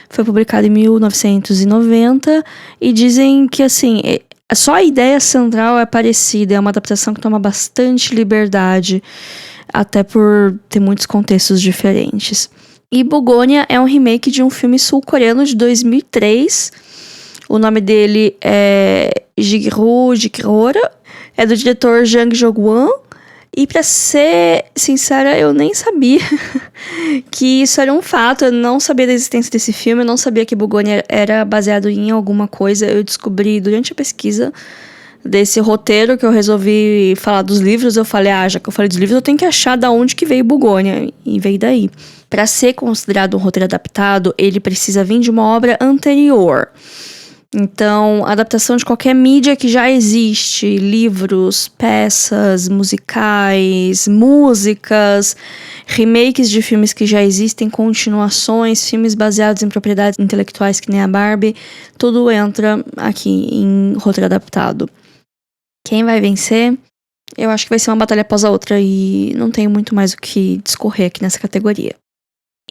Foi publicado em 1990 e dizem que, assim, só a ideia central é parecida, é uma adaptação que toma bastante liberdade, até por ter muitos contextos diferentes. E Bugônia é um remake de um filme sul-coreano de 2003. O nome dele é Jigro Jikrora, é do diretor Jang Jong-won. E pra ser sincera, eu nem sabia que isso era um fato. Eu não sabia da existência desse filme, eu não sabia que Bugônia era baseado em alguma coisa. Eu descobri durante a pesquisa desse roteiro que eu resolvi falar dos livros. Eu falei, já que eu falei dos livros, eu tenho que achar da onde que veio Bugônia. E veio daí. Pra ser considerado um roteiro adaptado, ele precisa vir de uma obra anterior. Então, adaptação de qualquer mídia que já existe, livros, peças, musicais, músicas, remakes de filmes que já existem, continuações, filmes baseados em propriedades intelectuais que nem a Barbie, tudo entra aqui em roteiro adaptado. Quem vai vencer? Eu acho que vai ser uma batalha após a outra e não tenho muito mais o que discorrer aqui nessa categoria.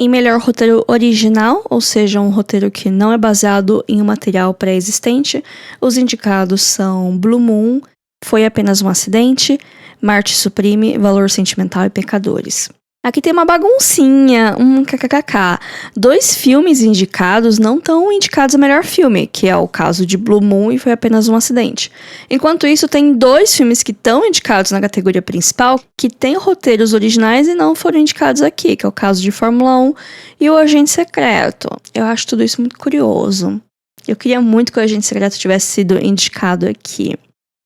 Em melhor roteiro original, ou seja, um roteiro que não é baseado em um material pré-existente, os indicados são Blue Moon, Foi Apenas um Acidente, Marte Suprime, Valor Sentimental e Pecadores. Aqui tem uma baguncinha, kkkk. 2 filmes indicados não estão indicados a melhor filme, que é o caso de Blue Moon e Foi Apenas um Acidente. Enquanto isso, tem 2 filmes que estão indicados na categoria principal, que têm roteiros originais e não foram indicados aqui, que é o caso de Fórmula 1 e o Agente Secreto. Eu acho tudo isso muito curioso. Eu queria muito que o Agente Secreto tivesse sido indicado aqui,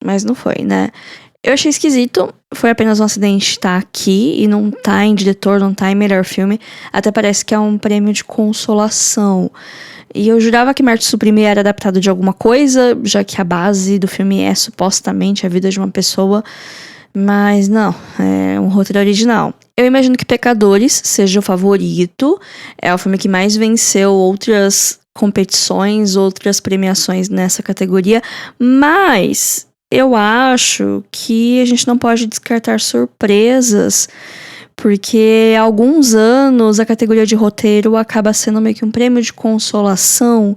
mas não foi, né? Eu achei esquisito, Foi Apenas um Acidente tá aqui e não tá em diretor, não tá em melhor filme. Até parece que é um prêmio de consolação. E eu jurava que Marte Suprime era adaptado de alguma coisa, já que a base do filme é supostamente a vida de uma pessoa. Mas não, é um roteiro original. Eu imagino que Pecadores seja o favorito. É o filme que mais venceu outras competições, outras premiações nessa categoria. Mas eu acho que a gente não pode descartar surpresas, porque há alguns anos a categoria de roteiro acaba sendo meio que um prêmio de consolação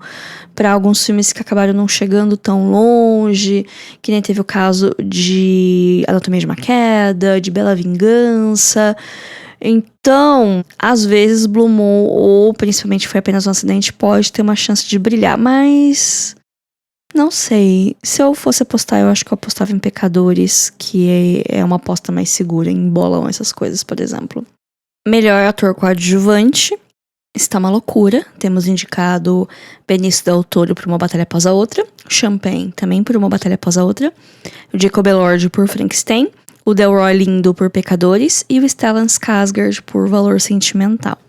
para alguns filmes que acabaram não chegando tão longe, que nem teve o caso de Anatomia de uma Queda, de Bela Vingança. Então, às vezes Blue Moon, ou principalmente Foi Apenas um Acidente, pode ter uma chance de brilhar, mas não sei. Se eu fosse apostar, eu acho que eu apostava em Pecadores, que é uma aposta mais segura, em bolão, essas coisas, por exemplo. Melhor ator coadjuvante. Está uma loucura. Temos indicado Benício Del Toro por Uma Batalha Após a Outra, Champagne também por Uma Batalha Após a Outra, o Jacob Elord por Frankenstein, o Delroy Lindo por Pecadores e o Stellan Skarsgård por Valor Sentimental.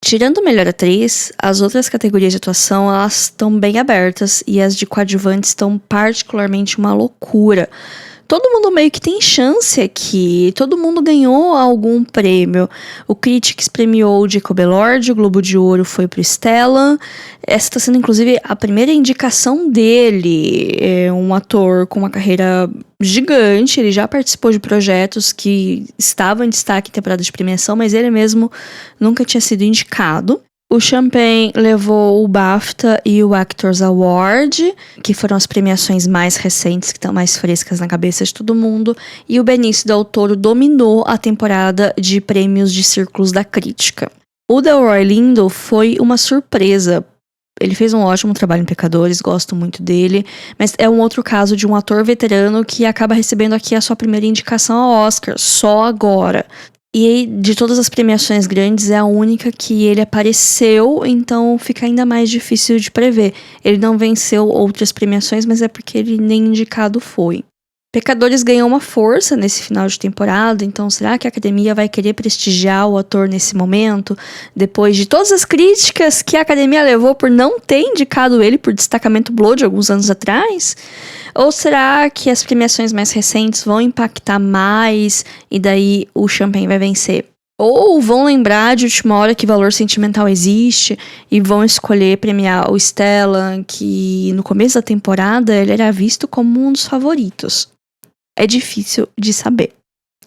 Tirando Melhor Atriz, as outras categorias de atuação elas estão bem abertas e as de coadjuvantes estão particularmente uma loucura. Todo mundo meio que tem chance aqui, todo mundo ganhou algum prêmio. O Critics premiou o Jacob Elord, o Globo de Ouro foi pro Stellan. Essa está sendo inclusive a primeira indicação dele. É um ator com uma carreira gigante, ele já participou de projetos que estavam em destaque em temporada de premiação, mas ele mesmo nunca tinha sido indicado. O Champagne levou o BAFTA e o Actors Award, que foram as premiações mais recentes, que estão mais frescas na cabeça de todo mundo. E o Benício Del Toro dominou a temporada de prêmios de círculos da crítica. O Delroy Lindo foi uma surpresa. Ele fez um ótimo trabalho em Pecadores, gosto muito dele. Mas é um outro caso de um ator veterano que acaba recebendo aqui a sua primeira indicação ao Oscar, só agora. E de todas as premiações grandes, é a única que ele apareceu, então fica ainda mais difícil de prever. Ele não venceu outras premiações, mas é porque ele nem indicado foi. Pecadores ganhou uma força nesse final de temporada, então será que a academia vai querer prestigiar o ator nesse momento? Depois de todas as críticas que a academia levou por não ter indicado ele por Destacamento Blood alguns anos atrás? Ou será que as premiações mais recentes vão impactar mais e daí o Champagne vai vencer? Ou vão lembrar de última hora que Valor Sentimental existe e vão escolher premiar o Stellan, que no começo da temporada ele era visto como um dos favoritos. É difícil de saber.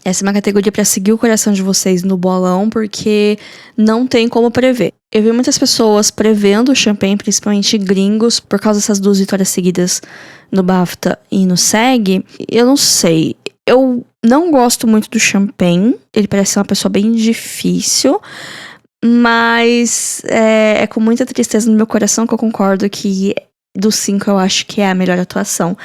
Essa é uma categoria para seguir o coração de vocês no bolão, porque não tem como prever. Eu vi muitas pessoas prevendo o Champagne, principalmente gringos, por causa dessas 2 vitórias seguidas no BAFTA e no SEG. Eu não sei. Eu não gosto muito do Champagne. Ele parece ser uma pessoa bem difícil. Mas é com muita tristeza no meu coração que eu concordo que dos 5 eu acho que é a melhor atuação.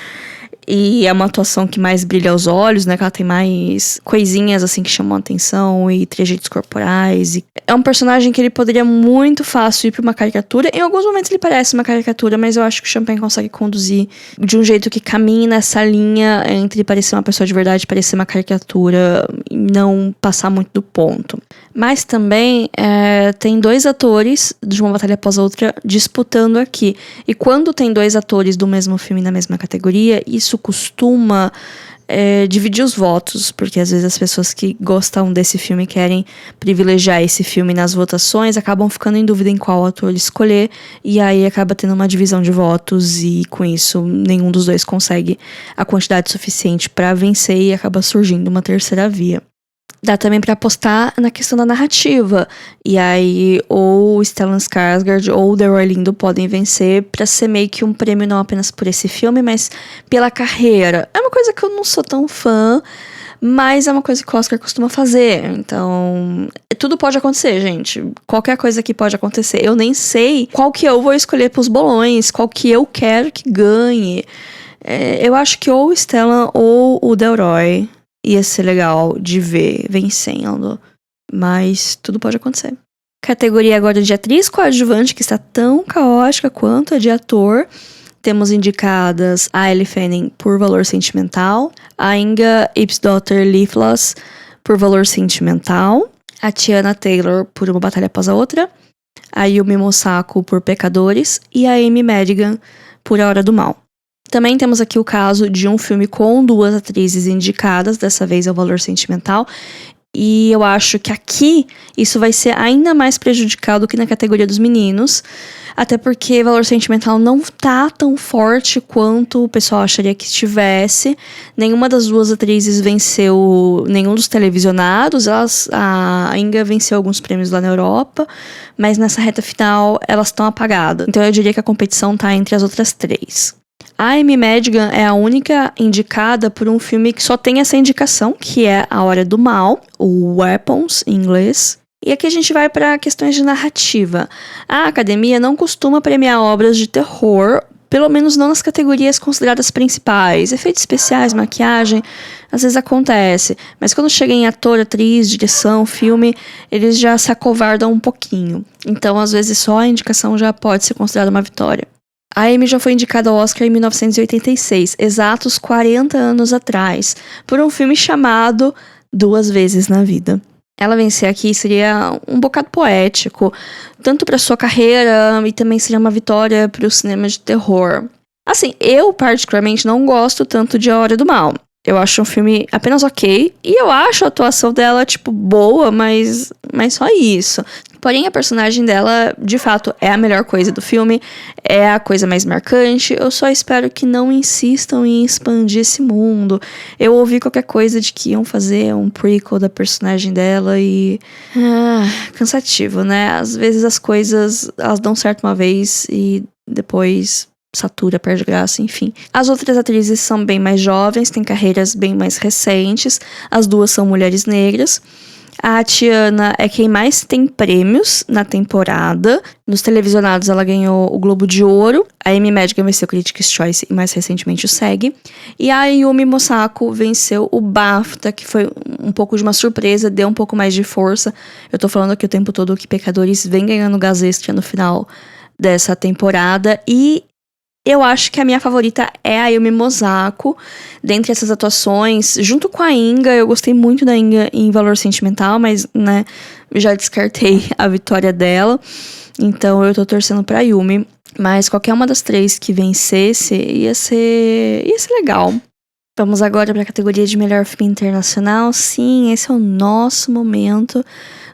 E é uma atuação que mais brilha aos olhos, né? Que ela tem mais coisinhas, assim, que chamam a atenção e trejeitos corporais. E é um personagem que ele poderia muito fácil ir pra uma caricatura. Em alguns momentos ele parece uma caricatura, mas eu acho que o Champagne consegue conduzir de um jeito que caminhe nessa linha entre parecer uma pessoa de verdade e parecer uma caricatura e não passar muito do ponto. Mas também tem 2 atores de Uma Batalha Após a Outra disputando aqui. E quando tem 2 atores do mesmo filme na mesma categoria, isso costuma dividir os votos, porque às vezes as pessoas que gostam desse filme querem privilegiar esse filme nas votações, acabam ficando em dúvida em qual ator escolher, e aí acaba tendo uma divisão de votos, e com isso nenhum dos 2 consegue a quantidade suficiente para vencer e acaba surgindo uma terceira via. Dá também pra apostar na questão da narrativa. E aí, ou o Stellan Skarsgård ou o Delroy Lindo podem vencer pra ser meio que um prêmio não apenas por esse filme, mas pela carreira. É uma coisa que eu não sou tão fã, mas é uma coisa que o Oscar costuma fazer. Então, tudo pode acontecer, gente. Qualquer coisa aqui pode acontecer. Eu nem sei qual que eu vou escolher pros bolões, qual que eu quero que ganhe. Eu acho que ou o Stellan ou o Delroy ia ser legal de ver vencendo, mas tudo pode acontecer. Categoria agora de atriz coadjuvante, que está tão caótica quanto a de ator. Temos indicadas a Ellie Fanning por Valor Sentimental, a Inga Ipsdotter Liflas por Valor Sentimental, a Tiana Taylor por Uma Batalha Após a Outra, a Yumi Mosako por Pecadores e a Amy Madigan por A Hora do Mal. Também temos aqui o caso de um filme com 2 atrizes indicadas, dessa vez é o Valor Sentimental. E eu acho que aqui isso vai ser ainda mais prejudicado que na categoria dos meninos. Até porque Valor Sentimental não tá tão forte quanto o pessoal acharia que estivesse. Nenhuma das 2 atrizes venceu nenhum dos televisionados. A Inga venceu alguns prêmios lá na Europa, mas nessa reta final elas estão apagadas. Então eu diria que a competição tá entre as outras 3. A Amy Madigan é a única indicada por um filme que só tem essa indicação, que é A Hora do Mal, o Weapons em inglês. E aqui a gente vai para questões de narrativa. A academia não costuma premiar obras de terror, pelo menos não nas categorias consideradas principais. Efeitos especiais, maquiagem, às vezes acontece. Mas quando chega em ator, atriz, direção, filme, eles já se acovardam um pouquinho. Então, às vezes, só a indicação já pode ser considerada uma vitória. A Amy já foi indicada ao Oscar em 1986, exatos 40 anos atrás, por um filme chamado 2 Vezes na Vida. Ela vencer aqui seria um bocado poético, tanto para sua carreira e também seria uma vitória para o cinema de terror. Assim, eu particularmente não gosto tanto de A Hora do Mal. Eu acho um filme apenas ok. E eu acho a atuação dela, boa, mas só isso. Porém, a personagem dela, de fato, é a melhor coisa do filme. É a coisa mais marcante. Eu só espero que não insistam em expandir esse mundo. Eu ouvi qualquer coisa de que iam fazer um prequel da personagem dela e... cansativo, né? Às vezes as coisas, elas dão certo uma vez e depois... satura, perde graça, enfim. As outras atrizes são bem mais jovens, têm carreiras bem mais recentes. As 2 são mulheres negras. A Tiana é quem mais tem prêmios na temporada. Nos televisionados ela ganhou o Globo de Ouro. A Amy Madigan venceu o Critics' Choice e mais recentemente o SEG. E a Yumi Mosako venceu o BAFTA, que foi um pouco de uma surpresa, deu um pouco mais de força. Eu tô falando aqui o tempo todo que Pecadores vem ganhando Gaz Extra no final dessa temporada. E eu acho que a minha favorita é a Yumi Mosako. Dentre essas atuações, junto com a Inga, eu gostei muito da Inga em Valor Sentimental, mas, né, já descartei a vitória dela. Então eu tô torcendo pra Yumi. Mas qualquer uma das 3 que vencesse ia ser legal. Vamos agora pra categoria de melhor filme internacional. Sim, esse é o nosso momento.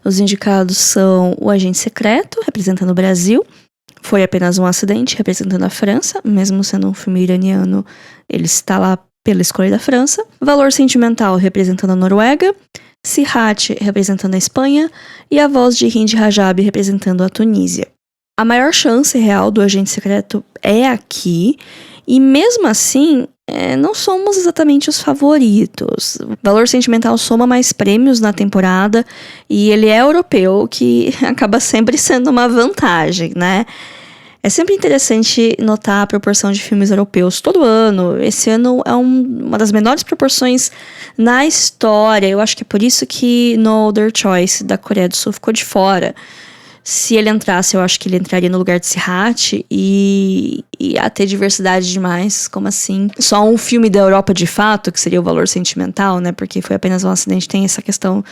Os indicados são O Agente Secreto, representando o Brasil. Foi Apenas um Acidente, representando a França. Mesmo sendo um filme iraniano, ele está lá pela escolha da França. Valor Sentimental, representando a Noruega. Sirhat, representando a Espanha. E A Voz de Hind Rajab, representando a Tunísia. A maior chance real do Agente Secreto é aqui. E mesmo assim, não somos exatamente os favoritos. Valor Sentimental soma mais prêmios na temporada e ele é europeu, que acaba sempre sendo uma vantagem, né? É sempre interessante notar a proporção de filmes europeus todo ano. Esse ano é uma das menores proporções na história. Eu acho que é por isso que No Other Choice, da Coreia do Sul, ficou de fora. Se ele entrasse, eu acho que ele entraria no lugar de Sirhat e ia ter diversidade demais. Como assim? Só um filme da Europa de fato, que seria o Valor Sentimental, né? Porque Foi Apenas um Acidente, tem essa questão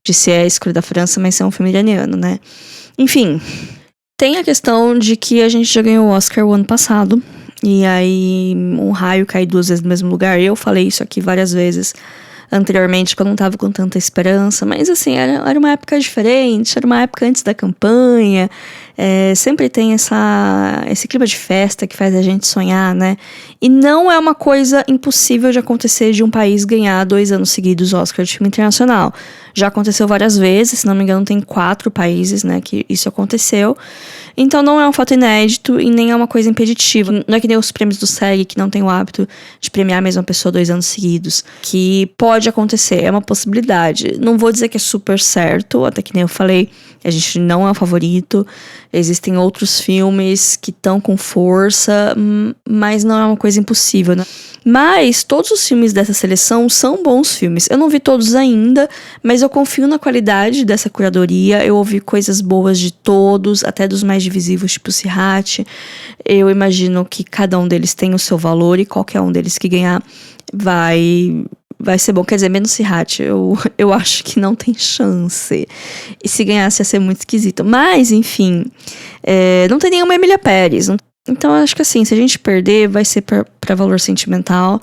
de ser a escolha da França, mas ser um filme iraniano, né? Enfim, tem a questão de que a gente já ganhou o Oscar o ano passado. E aí, um raio cai 2 vezes no mesmo lugar. Eu falei isso aqui várias vezes anteriormente, que eu não tava com tanta esperança, mas assim, era uma época diferente, era uma época antes da campanha, sempre tem esse clima de festa que faz a gente sonhar, né? E não é uma coisa impossível de acontecer de um país ganhar 2 anos seguidos Oscar de filme internacional. Já aconteceu várias vezes, se não me engano tem 4 países, né, que isso aconteceu. Então não é um fato inédito e nem é uma coisa impeditiva. Não é que nem os prêmios do SEG, que não tem o hábito de premiar a mesma pessoa 2 anos seguidos. Que pode acontecer, é uma possibilidade. Não vou dizer que é super certo, até que nem eu falei, a gente não é o favorito. Existem outros filmes que estão com força, mas não é uma coisa impossível, né? Mas todos os filmes dessa seleção são bons filmes. Eu não vi todos ainda, mas eu confio na qualidade dessa curadoria. Eu ouvi coisas boas de todos, até dos mais divisivos, tipo Sirhat. Eu imagino que cada um deles tem o seu valor e qualquer um deles que ganhar vai ser bom. Quer dizer, menos Sirhat, eu acho que não tem chance. E se ganhasse ia ser muito esquisito. Mas, enfim, não tem nenhuma Emília Pérez. Então eu acho que assim, se a gente perder, vai ser pra valor sentimental.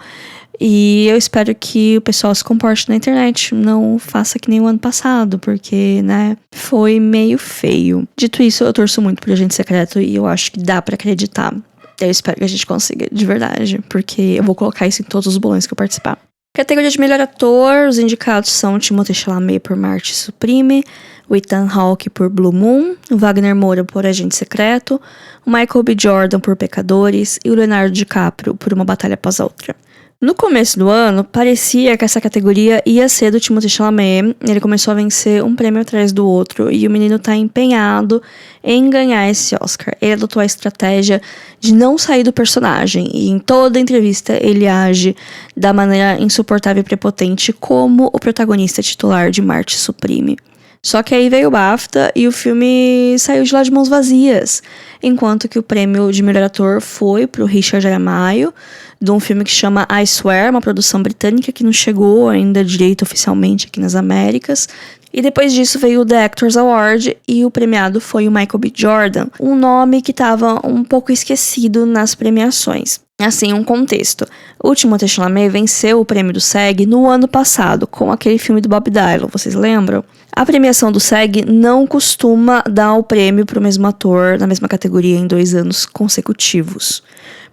E eu espero que o pessoal se comporte na internet, não faça que nem o ano passado, porque, né, foi meio feio. Dito isso, eu torço muito pro Agente Secreto e eu acho que dá pra acreditar. Eu espero que a gente consiga, de verdade, porque eu vou colocar isso em todos os bolões que eu participar. Categoria de melhor ator, os indicados são Timothée Chalamet por Marte Supreme, o Ethan Hawke por Blue Moon, o Wagner Moura por Agente Secreto, o Michael B. Jordan por Pecadores e o Leonardo DiCaprio por Uma Batalha Após a Outra. No começo do ano, parecia que essa categoria ia ser do Timothée Chalamet. Ele começou a vencer um prêmio atrás do outro e o menino tá empenhado em ganhar esse Oscar. Ele adotou a estratégia de não sair do personagem e em toda entrevista ele age da maneira insuportável e prepotente como o protagonista titular de Marte Supreme. Só que aí veio o BAFTA e o filme saiu de lá de mãos vazias. Enquanto que o prêmio de melhor ator foi pro Richard Aramayo, de um filme que chama I Swear, uma produção britânica que não chegou ainda direito oficialmente aqui nas Américas. E depois disso veio o The Actors Award e o premiado foi o Michael B. Jordan, um nome que estava um pouco esquecido nas premiações. Assim, um contexto. O Timothée Chalamet venceu o prêmio do SEG no ano passado, com aquele filme do Bob Dylan, vocês lembram? A premiação do SEG não costuma dar o prêmio para o mesmo ator na mesma categoria em 2 anos consecutivos.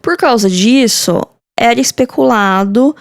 Por causa disso, era especulado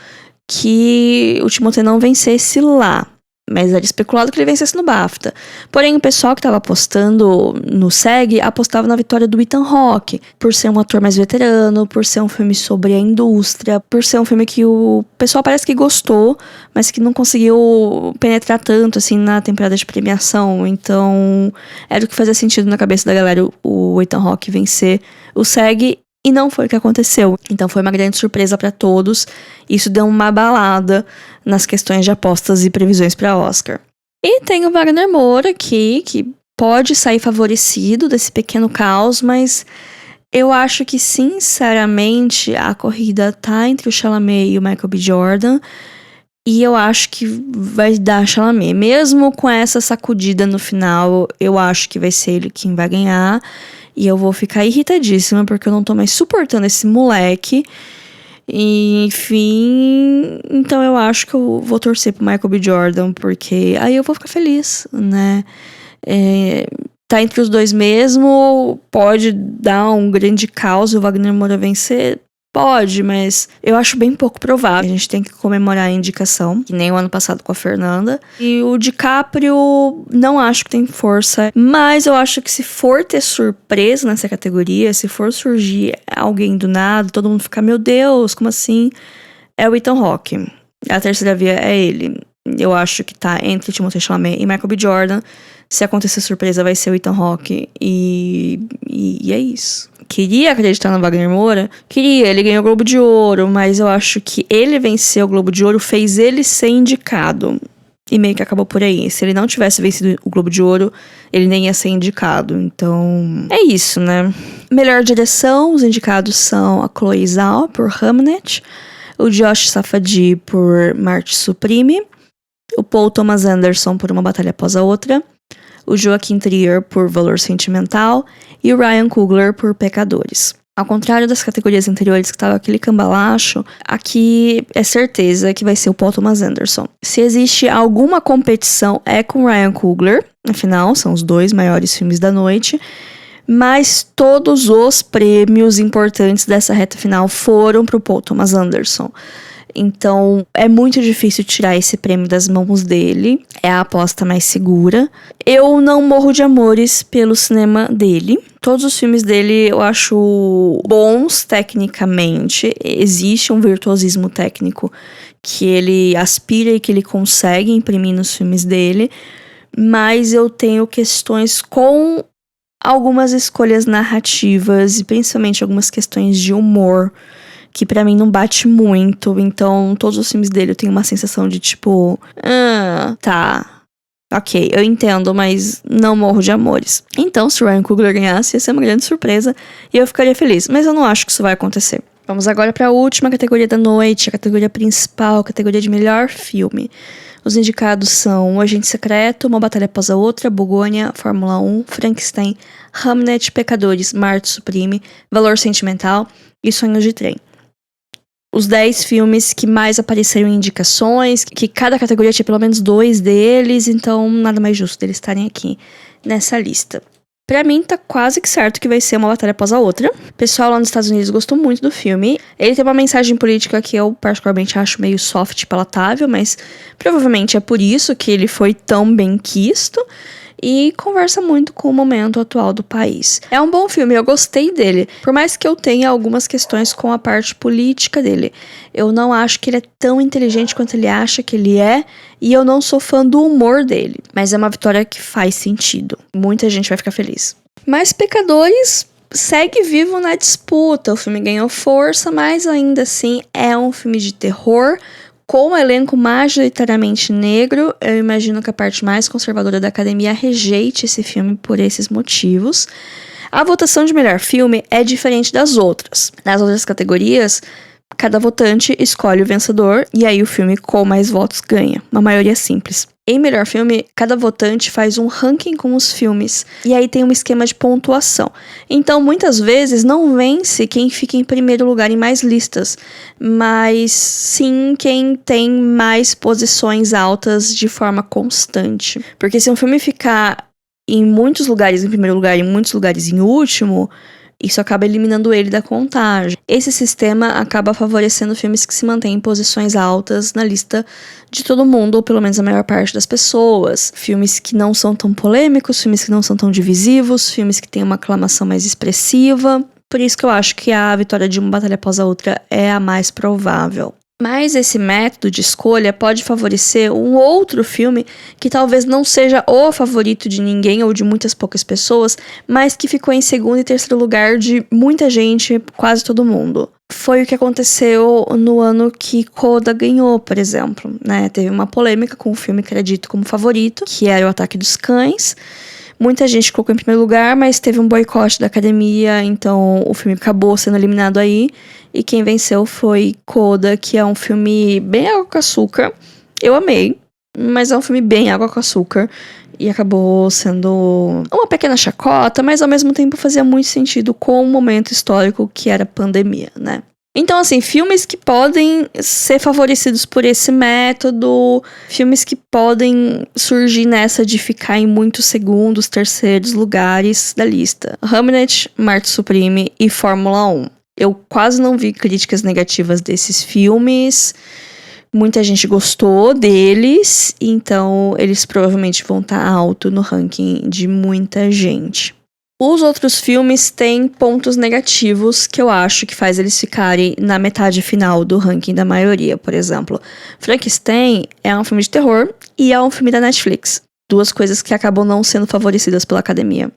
que o Timothée não vencesse lá. Mas era especulado que ele vencesse no BAFTA. Porém, o pessoal que estava apostando no SEG apostava na vitória do Ethan Hawke, por ser um ator mais veterano, por ser um filme sobre a indústria, por ser um filme que o pessoal parece que gostou, mas que não conseguiu penetrar tanto assim na temporada de premiação. Então, era o que fazia sentido na cabeça da galera o Ethan Hawke vencer o SEG. E não foi o que aconteceu. Então foi uma grande surpresa para todos. Isso deu uma abalada nas questões de apostas e previsões para Oscar. E tem o Wagner Moura aqui, que pode sair favorecido desse pequeno caos, mas eu acho que, sinceramente, a corrida tá entre o Chalamet e o Michael B. Jordan. E eu acho que vai dar Chalamet. Mesmo com essa sacudida no final, eu acho que vai ser ele quem vai ganhar. E eu vou ficar irritadíssima, porque eu não tô mais suportando esse moleque. E, enfim, então eu acho que eu vou torcer pro Michael B. Jordan, porque aí eu vou ficar feliz, né? Tá entre os dois mesmo, pode dar um grande caos e o Wagner Moura vencer. Pode, mas eu acho bem pouco provável. A gente tem que comemorar a indicação, que nem o ano passado com a Fernanda. E o DiCaprio, não acho que tem força. Mas eu acho que se for ter surpresa nessa categoria, se for surgir alguém do nada, todo mundo ficar, meu Deus, como assim? É o Ethan Hawke. A terceira via é ele. Eu acho que tá entre Timothée Chalamet e Michael B. Jordan. Se acontecer surpresa, vai ser o Ethan Hawke. E é isso. Queria acreditar no Wagner Moura? Queria, ele ganhou o Globo de Ouro, mas eu acho que ele vencer o Globo de Ouro fez ele ser indicado. E meio que acabou por aí. Se ele não tivesse vencido o Globo de Ouro, ele nem ia ser indicado. Então, é isso, né? Melhor direção, os indicados são a Chloe Zhao por Hamnet, o Josh Safdie por Marte Supreme, o Paul Thomas Anderson por Uma Batalha Após a Outra, o Joaquin Trier por Valor Sentimental e o Ryan Coogler por Pecadores. Ao contrário das categorias anteriores que tava aquele cambalacho, aqui é certeza que vai ser o Paul Thomas Anderson. Se existe alguma competição, é com o Ryan Coogler, afinal, são os 2 maiores filmes da noite, mas todos os prêmios importantes dessa reta final foram pro Paul Thomas Anderson. Então, é muito difícil tirar esse prêmio das mãos dele. É a aposta mais segura. Eu não morro de amores pelo cinema dele. Todos os filmes dele eu acho bons tecnicamente. Existe um virtuosismo técnico que ele aspira e que ele consegue imprimir nos filmes dele. Mas eu tenho questões com algumas escolhas narrativas e principalmente algumas questões de humor que pra mim não bate muito. Então, todos os filmes dele eu tenho uma sensação de tipo, tá, ok, eu entendo, mas não morro de amores. Então, se o Ryan Coogler ganhasse, ia ser uma grande surpresa e eu ficaria feliz, mas eu não acho que isso vai acontecer. Vamos agora pra última categoria da noite, a categoria principal, a categoria de melhor filme. Os indicados são O Agente Secreto, Uma Batalha Após a Outra, Bugônia, Fórmula 1, Frankenstein, Hamnet, Pecadores, Marte Supreme, Valor Sentimental e Sonhos de Trem. Os 10 filmes que mais apareceram em indicações, que cada categoria tinha pelo menos 2 deles, então nada mais justo deles estarem aqui nessa lista. Pra mim, tá quase que certo que vai ser Uma Batalha Após a Outra. O pessoal lá nos Estados Unidos gostou muito do filme. Ele tem uma mensagem política que eu particularmente acho meio soft e palatável, mas provavelmente é por isso que ele foi tão bem quisto. E conversa muito com o momento atual do país. É um bom filme, eu gostei dele. Por mais que eu tenha algumas questões com a parte política dele. Eu não acho que ele é tão inteligente quanto ele acha que ele é. E eu não sou fã do humor dele. Mas é uma vitória que faz sentido. Muita gente vai ficar feliz. Mas Pecadores segue vivo na disputa. O filme ganhou força, mas ainda assim é um filme de terror. Com um elenco majoritariamente negro, eu imagino que a parte mais conservadora da academia rejeite esse filme por esses motivos. A votação de melhor filme é diferente das outras. Nas outras categorias, cada votante escolhe o vencedor e aí o filme com mais votos ganha. Uma maioria simples. Em melhor filme, cada votante faz um ranking com os filmes. E aí tem um esquema de pontuação. Então, muitas vezes, não vence quem fica em primeiro lugar em mais listas. Mas sim quem tem mais posições altas de forma constante. Porque se um filme ficar em muitos lugares em primeiro lugar e em muitos lugares em último, isso acaba eliminando ele da contagem. Esse sistema acaba favorecendo filmes que se mantêm em posições altas na lista de todo mundo, ou pelo menos a maior parte das pessoas. Filmes que não são tão polêmicos, filmes que não são tão divisivos, filmes que têm uma aclamação mais expressiva. Por isso que eu acho que a vitória de Uma Batalha Após a Outra é a mais provável. Mas esse método de escolha pode favorecer um outro filme que talvez não seja o favorito de ninguém ou de muitas poucas pessoas, mas que ficou em segundo e terceiro lugar de muita gente, quase todo mundo. Foi o que aconteceu no ano que Coda ganhou, por exemplo, né? Teve uma polêmica com o filme que era dito como favorito, que era O Ataque dos Cães. Muita gente colocou em primeiro lugar, mas teve um boicote da academia, então o filme acabou sendo eliminado aí. E quem venceu foi Coda, que é um filme bem água com açúcar. Eu amei, mas é um filme bem água com açúcar. E acabou sendo uma pequena chacota, mas ao mesmo tempo fazia muito sentido com o momento histórico que era a pandemia, né? Então, assim, filmes que podem ser favorecidos por esse método, filmes que podem surgir nessa de ficar em muitos segundos, terceiros lugares da lista. Hamnet, Marte Supreme e Fórmula 1. Eu quase não vi críticas negativas desses filmes. Muita gente gostou deles, então eles provavelmente vão estar alto no ranking de muita gente. Os outros filmes têm pontos negativos que eu acho que faz eles ficarem na metade final do ranking da maioria. Por exemplo, Frankenstein é um filme de terror e é um filme da Netflix. Duas coisas que acabam não sendo favorecidas pela academia.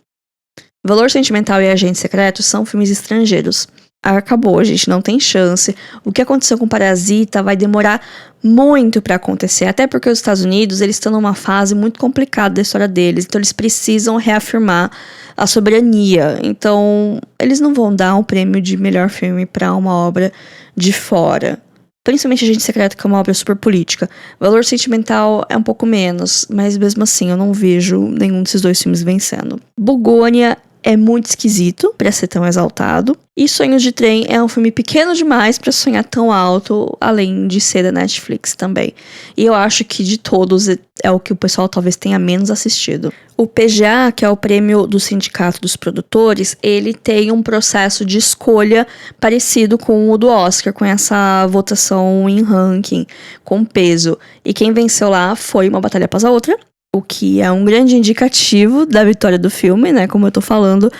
Valor Sentimental e Agente Secreto são filmes estrangeiros. Acabou, gente, não tem chance. O que aconteceu com Parasita vai demorar muito pra acontecer, até porque os Estados Unidos, eles estão numa fase muito complicada da história deles, então eles precisam reafirmar a soberania. Então, eles não vão dar um prêmio de melhor filme pra uma obra de fora. Principalmente Agente Secreto, que é uma obra super política. Valor Sentimental é um pouco menos, mas mesmo assim eu não vejo nenhum desses dois filmes vencendo. Bugônia é muito esquisito pra ser tão exaltado. E Sonhos de Trem é um filme pequeno demais pra sonhar tão alto, além de ser da Netflix também. E eu acho que de todos é o que o pessoal talvez tenha menos assistido. O PGA, que é o prêmio do Sindicato dos Produtores, ele tem um processo de escolha parecido com o do Oscar, com essa votação em ranking, com peso. E quem venceu lá foi Uma Batalha Após a Outra, o que é um grande indicativo da vitória do filme, né? Como eu tô falando,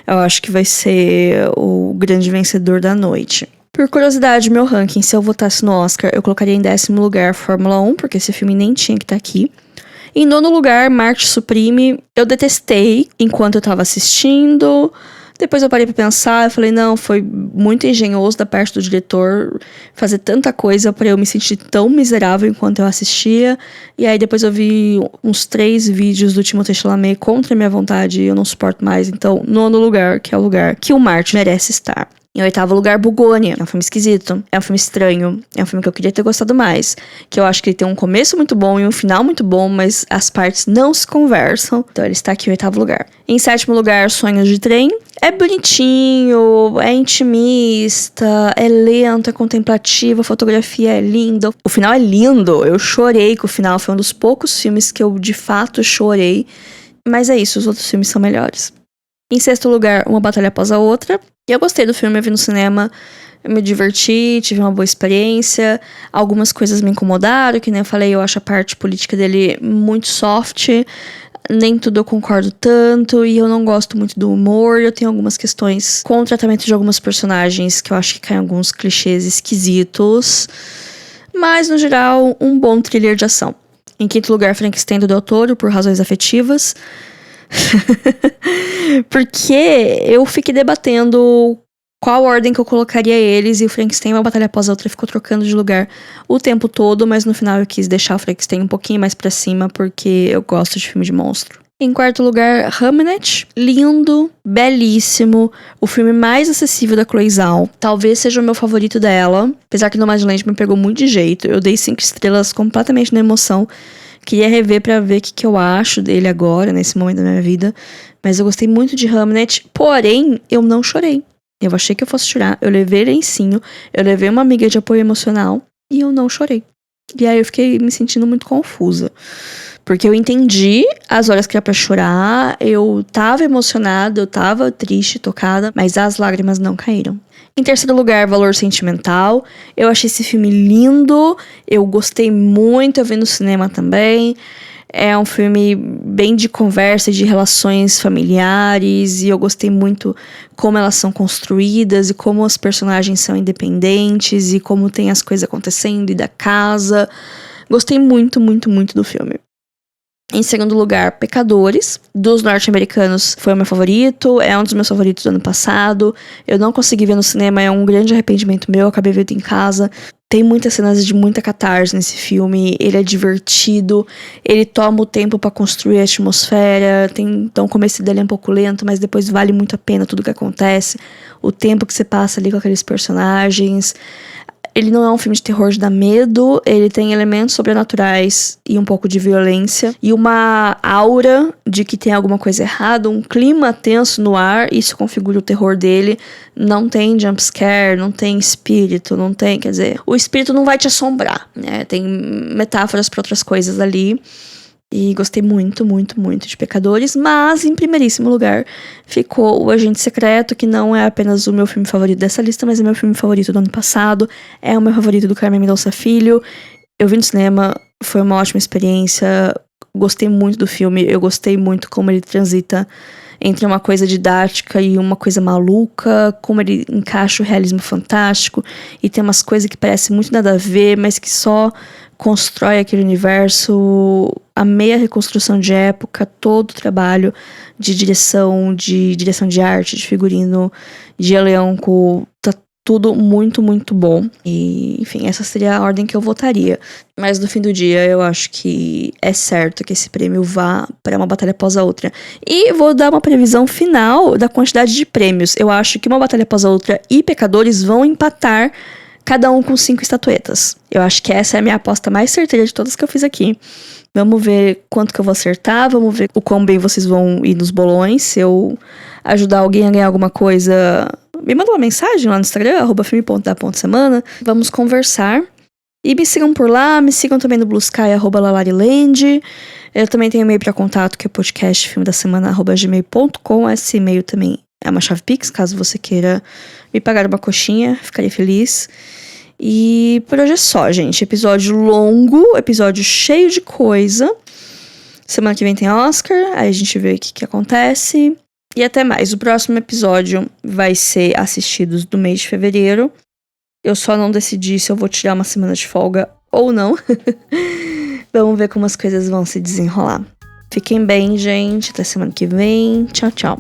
eu acho que vai ser o grande vencedor da noite. Por curiosidade, meu ranking, se eu votasse no Oscar, eu colocaria em 10º lugar Fórmula 1, porque esse filme nem tinha que estar aqui. Em 9º lugar, Marte Supreme, eu detestei enquanto eu tava assistindo. Depois eu parei pra pensar, eu falei, não, foi muito engenhoso da parte do diretor fazer tanta coisa pra eu me sentir tão miserável enquanto eu assistia. E aí depois eu vi uns 3 vídeos do Timothée Chalamet contra a minha vontade e eu não suporto mais. Então, 9º lugar, que é o lugar que o Marte merece estar. Em 8º lugar, Bugônia. É um filme esquisito, é um filme estranho, é um filme que eu queria ter gostado mais. Que eu acho que ele tem um começo muito bom e um final muito bom, mas as partes não se conversam. Então ele está aqui em 8º lugar. Em 7º lugar, Sonhos de Trem. É bonitinho, é intimista, é lento, é contemplativo, a fotografia é linda. O final é lindo, eu chorei com o final, foi um dos poucos filmes que eu de fato chorei. Mas é isso, os outros filmes são melhores. Em 6º lugar, Uma Batalha Após a Outra. E eu gostei do filme, eu vi no cinema, eu me diverti, tive uma boa experiência. Algumas coisas me incomodaram, que nem eu falei, eu acho a parte política dele muito soft. Nem tudo eu concordo tanto, e eu não gosto muito do humor. Eu tenho algumas questões com o tratamento de alguns personagens, que eu acho que caem alguns clichês esquisitos. Mas, no geral, um bom thriller de ação. Em 5º lugar, Frankenstein do Del Toro, por razões afetivas. Porque eu fiquei debatendo qual ordem que eu colocaria eles, e o Frankenstein, Uma Batalha Após a Outra, ficou trocando de lugar o tempo todo, mas no final eu quis deixar o Frankenstein um pouquinho mais pra cima, porque eu gosto de filme de monstro. Em 4º lugar, Hamnet. Lindo, belíssimo, o filme mais acessível da Chloe Zhao. Talvez seja o meu favorito dela, apesar que Nomadland me pegou muito de jeito. Eu dei 5 estrelas completamente na emoção. Queria rever pra ver o que eu acho dele agora, nesse momento da minha vida. Mas eu gostei muito de Hamnet, porém, eu não chorei. Eu achei que eu fosse chorar, eu levei lencinho, eu levei uma amiga de apoio emocional e eu não chorei. E aí eu fiquei me sentindo muito confusa. Porque eu entendi as horas que era pra chorar, eu tava emocionada, eu tava triste, tocada, mas as lágrimas não caíram. Em 3º lugar, Valor Sentimental. Eu achei esse filme lindo, eu gostei muito, eu vi no cinema também. É um filme bem de conversa, de relações familiares, e eu gostei muito como elas são construídas, e como os personagens são independentes, e como tem as coisas acontecendo, e da casa. Gostei muito, muito, muito do filme. Em 2º lugar, Pecadores, dos norte-americanos, foi o meu favorito, é um dos meus favoritos do ano passado. Eu não consegui ver no cinema, é um grande arrependimento meu, eu acabei vendo em casa. Tem muitas cenas de muita catarse nesse filme, ele é divertido, ele toma o tempo pra construir a atmosfera, então o começo dele é um pouco lento, mas depois vale muito a pena tudo que acontece, o tempo que você passa ali com aqueles personagens. Ele não é um filme de terror de dar medo, ele tem elementos sobrenaturais e um pouco de violência. E uma aura de que tem alguma coisa errada, um clima tenso no ar, isso configura o terror dele. Não tem jumpscare, não tem espírito, não tem, quer dizer, o espírito não vai te assombrar, né? Tem metáforas para outras coisas ali. E gostei muito, muito, muito de Pecadores. Mas, em primeiríssimo lugar, ficou O Agente Secreto, que não é apenas o meu filme favorito dessa lista, mas é meu filme favorito do ano passado. É o meu favorito do Carmen Mendonça Filho. Eu vi no cinema, foi uma ótima experiência. Gostei muito do filme, eu gostei muito como ele transita entre uma coisa didática e uma coisa maluca, como ele encaixa o realismo fantástico, e tem umas coisas que parecem muito nada a ver, mas que só constrói aquele universo. Amei a reconstrução de época, todo o trabalho de direção de arte, de figurino, de elenco, tá tudo muito, muito bom. E, enfim, essa seria a ordem que eu votaria. Mas no fim do dia, eu acho que é certo que esse prêmio vá para Uma Batalha Após a Outra. E vou dar uma previsão final da quantidade de prêmios. Eu acho que Uma Batalha Após a Outra e Pecadores vão empatar, cada um com 5 estatuetas. Eu acho que essa é a minha aposta mais certeira de todas que eu fiz aqui. Vamos ver quanto que eu vou acertar, vamos ver o quão bem vocês vão ir nos bolões. Se eu ajudar alguém a ganhar alguma coisa, me manda uma mensagem lá no Instagram, @filme.da.semana. Vamos conversar. E me sigam por lá, me sigam também no Blue Sky, @lalariland. Eu também tenho e-mail para contato, que é podcastfilmedasemana@gmail.com. Esse e-mail também é uma chave Pix, caso você queira me pagar uma coxinha, ficaria feliz. E por hoje é só, gente. Episódio longo, episódio cheio de coisa. Semana que vem tem Oscar, aí a gente vê o que acontece. E até mais. O próximo episódio vai ser assistidos do mês de fevereiro. Eu só não decidi se eu vou tirar uma semana de folga ou não. Vamos ver como as coisas vão se desenrolar. Fiquem bem, gente. Até semana que vem. Tchau, tchau.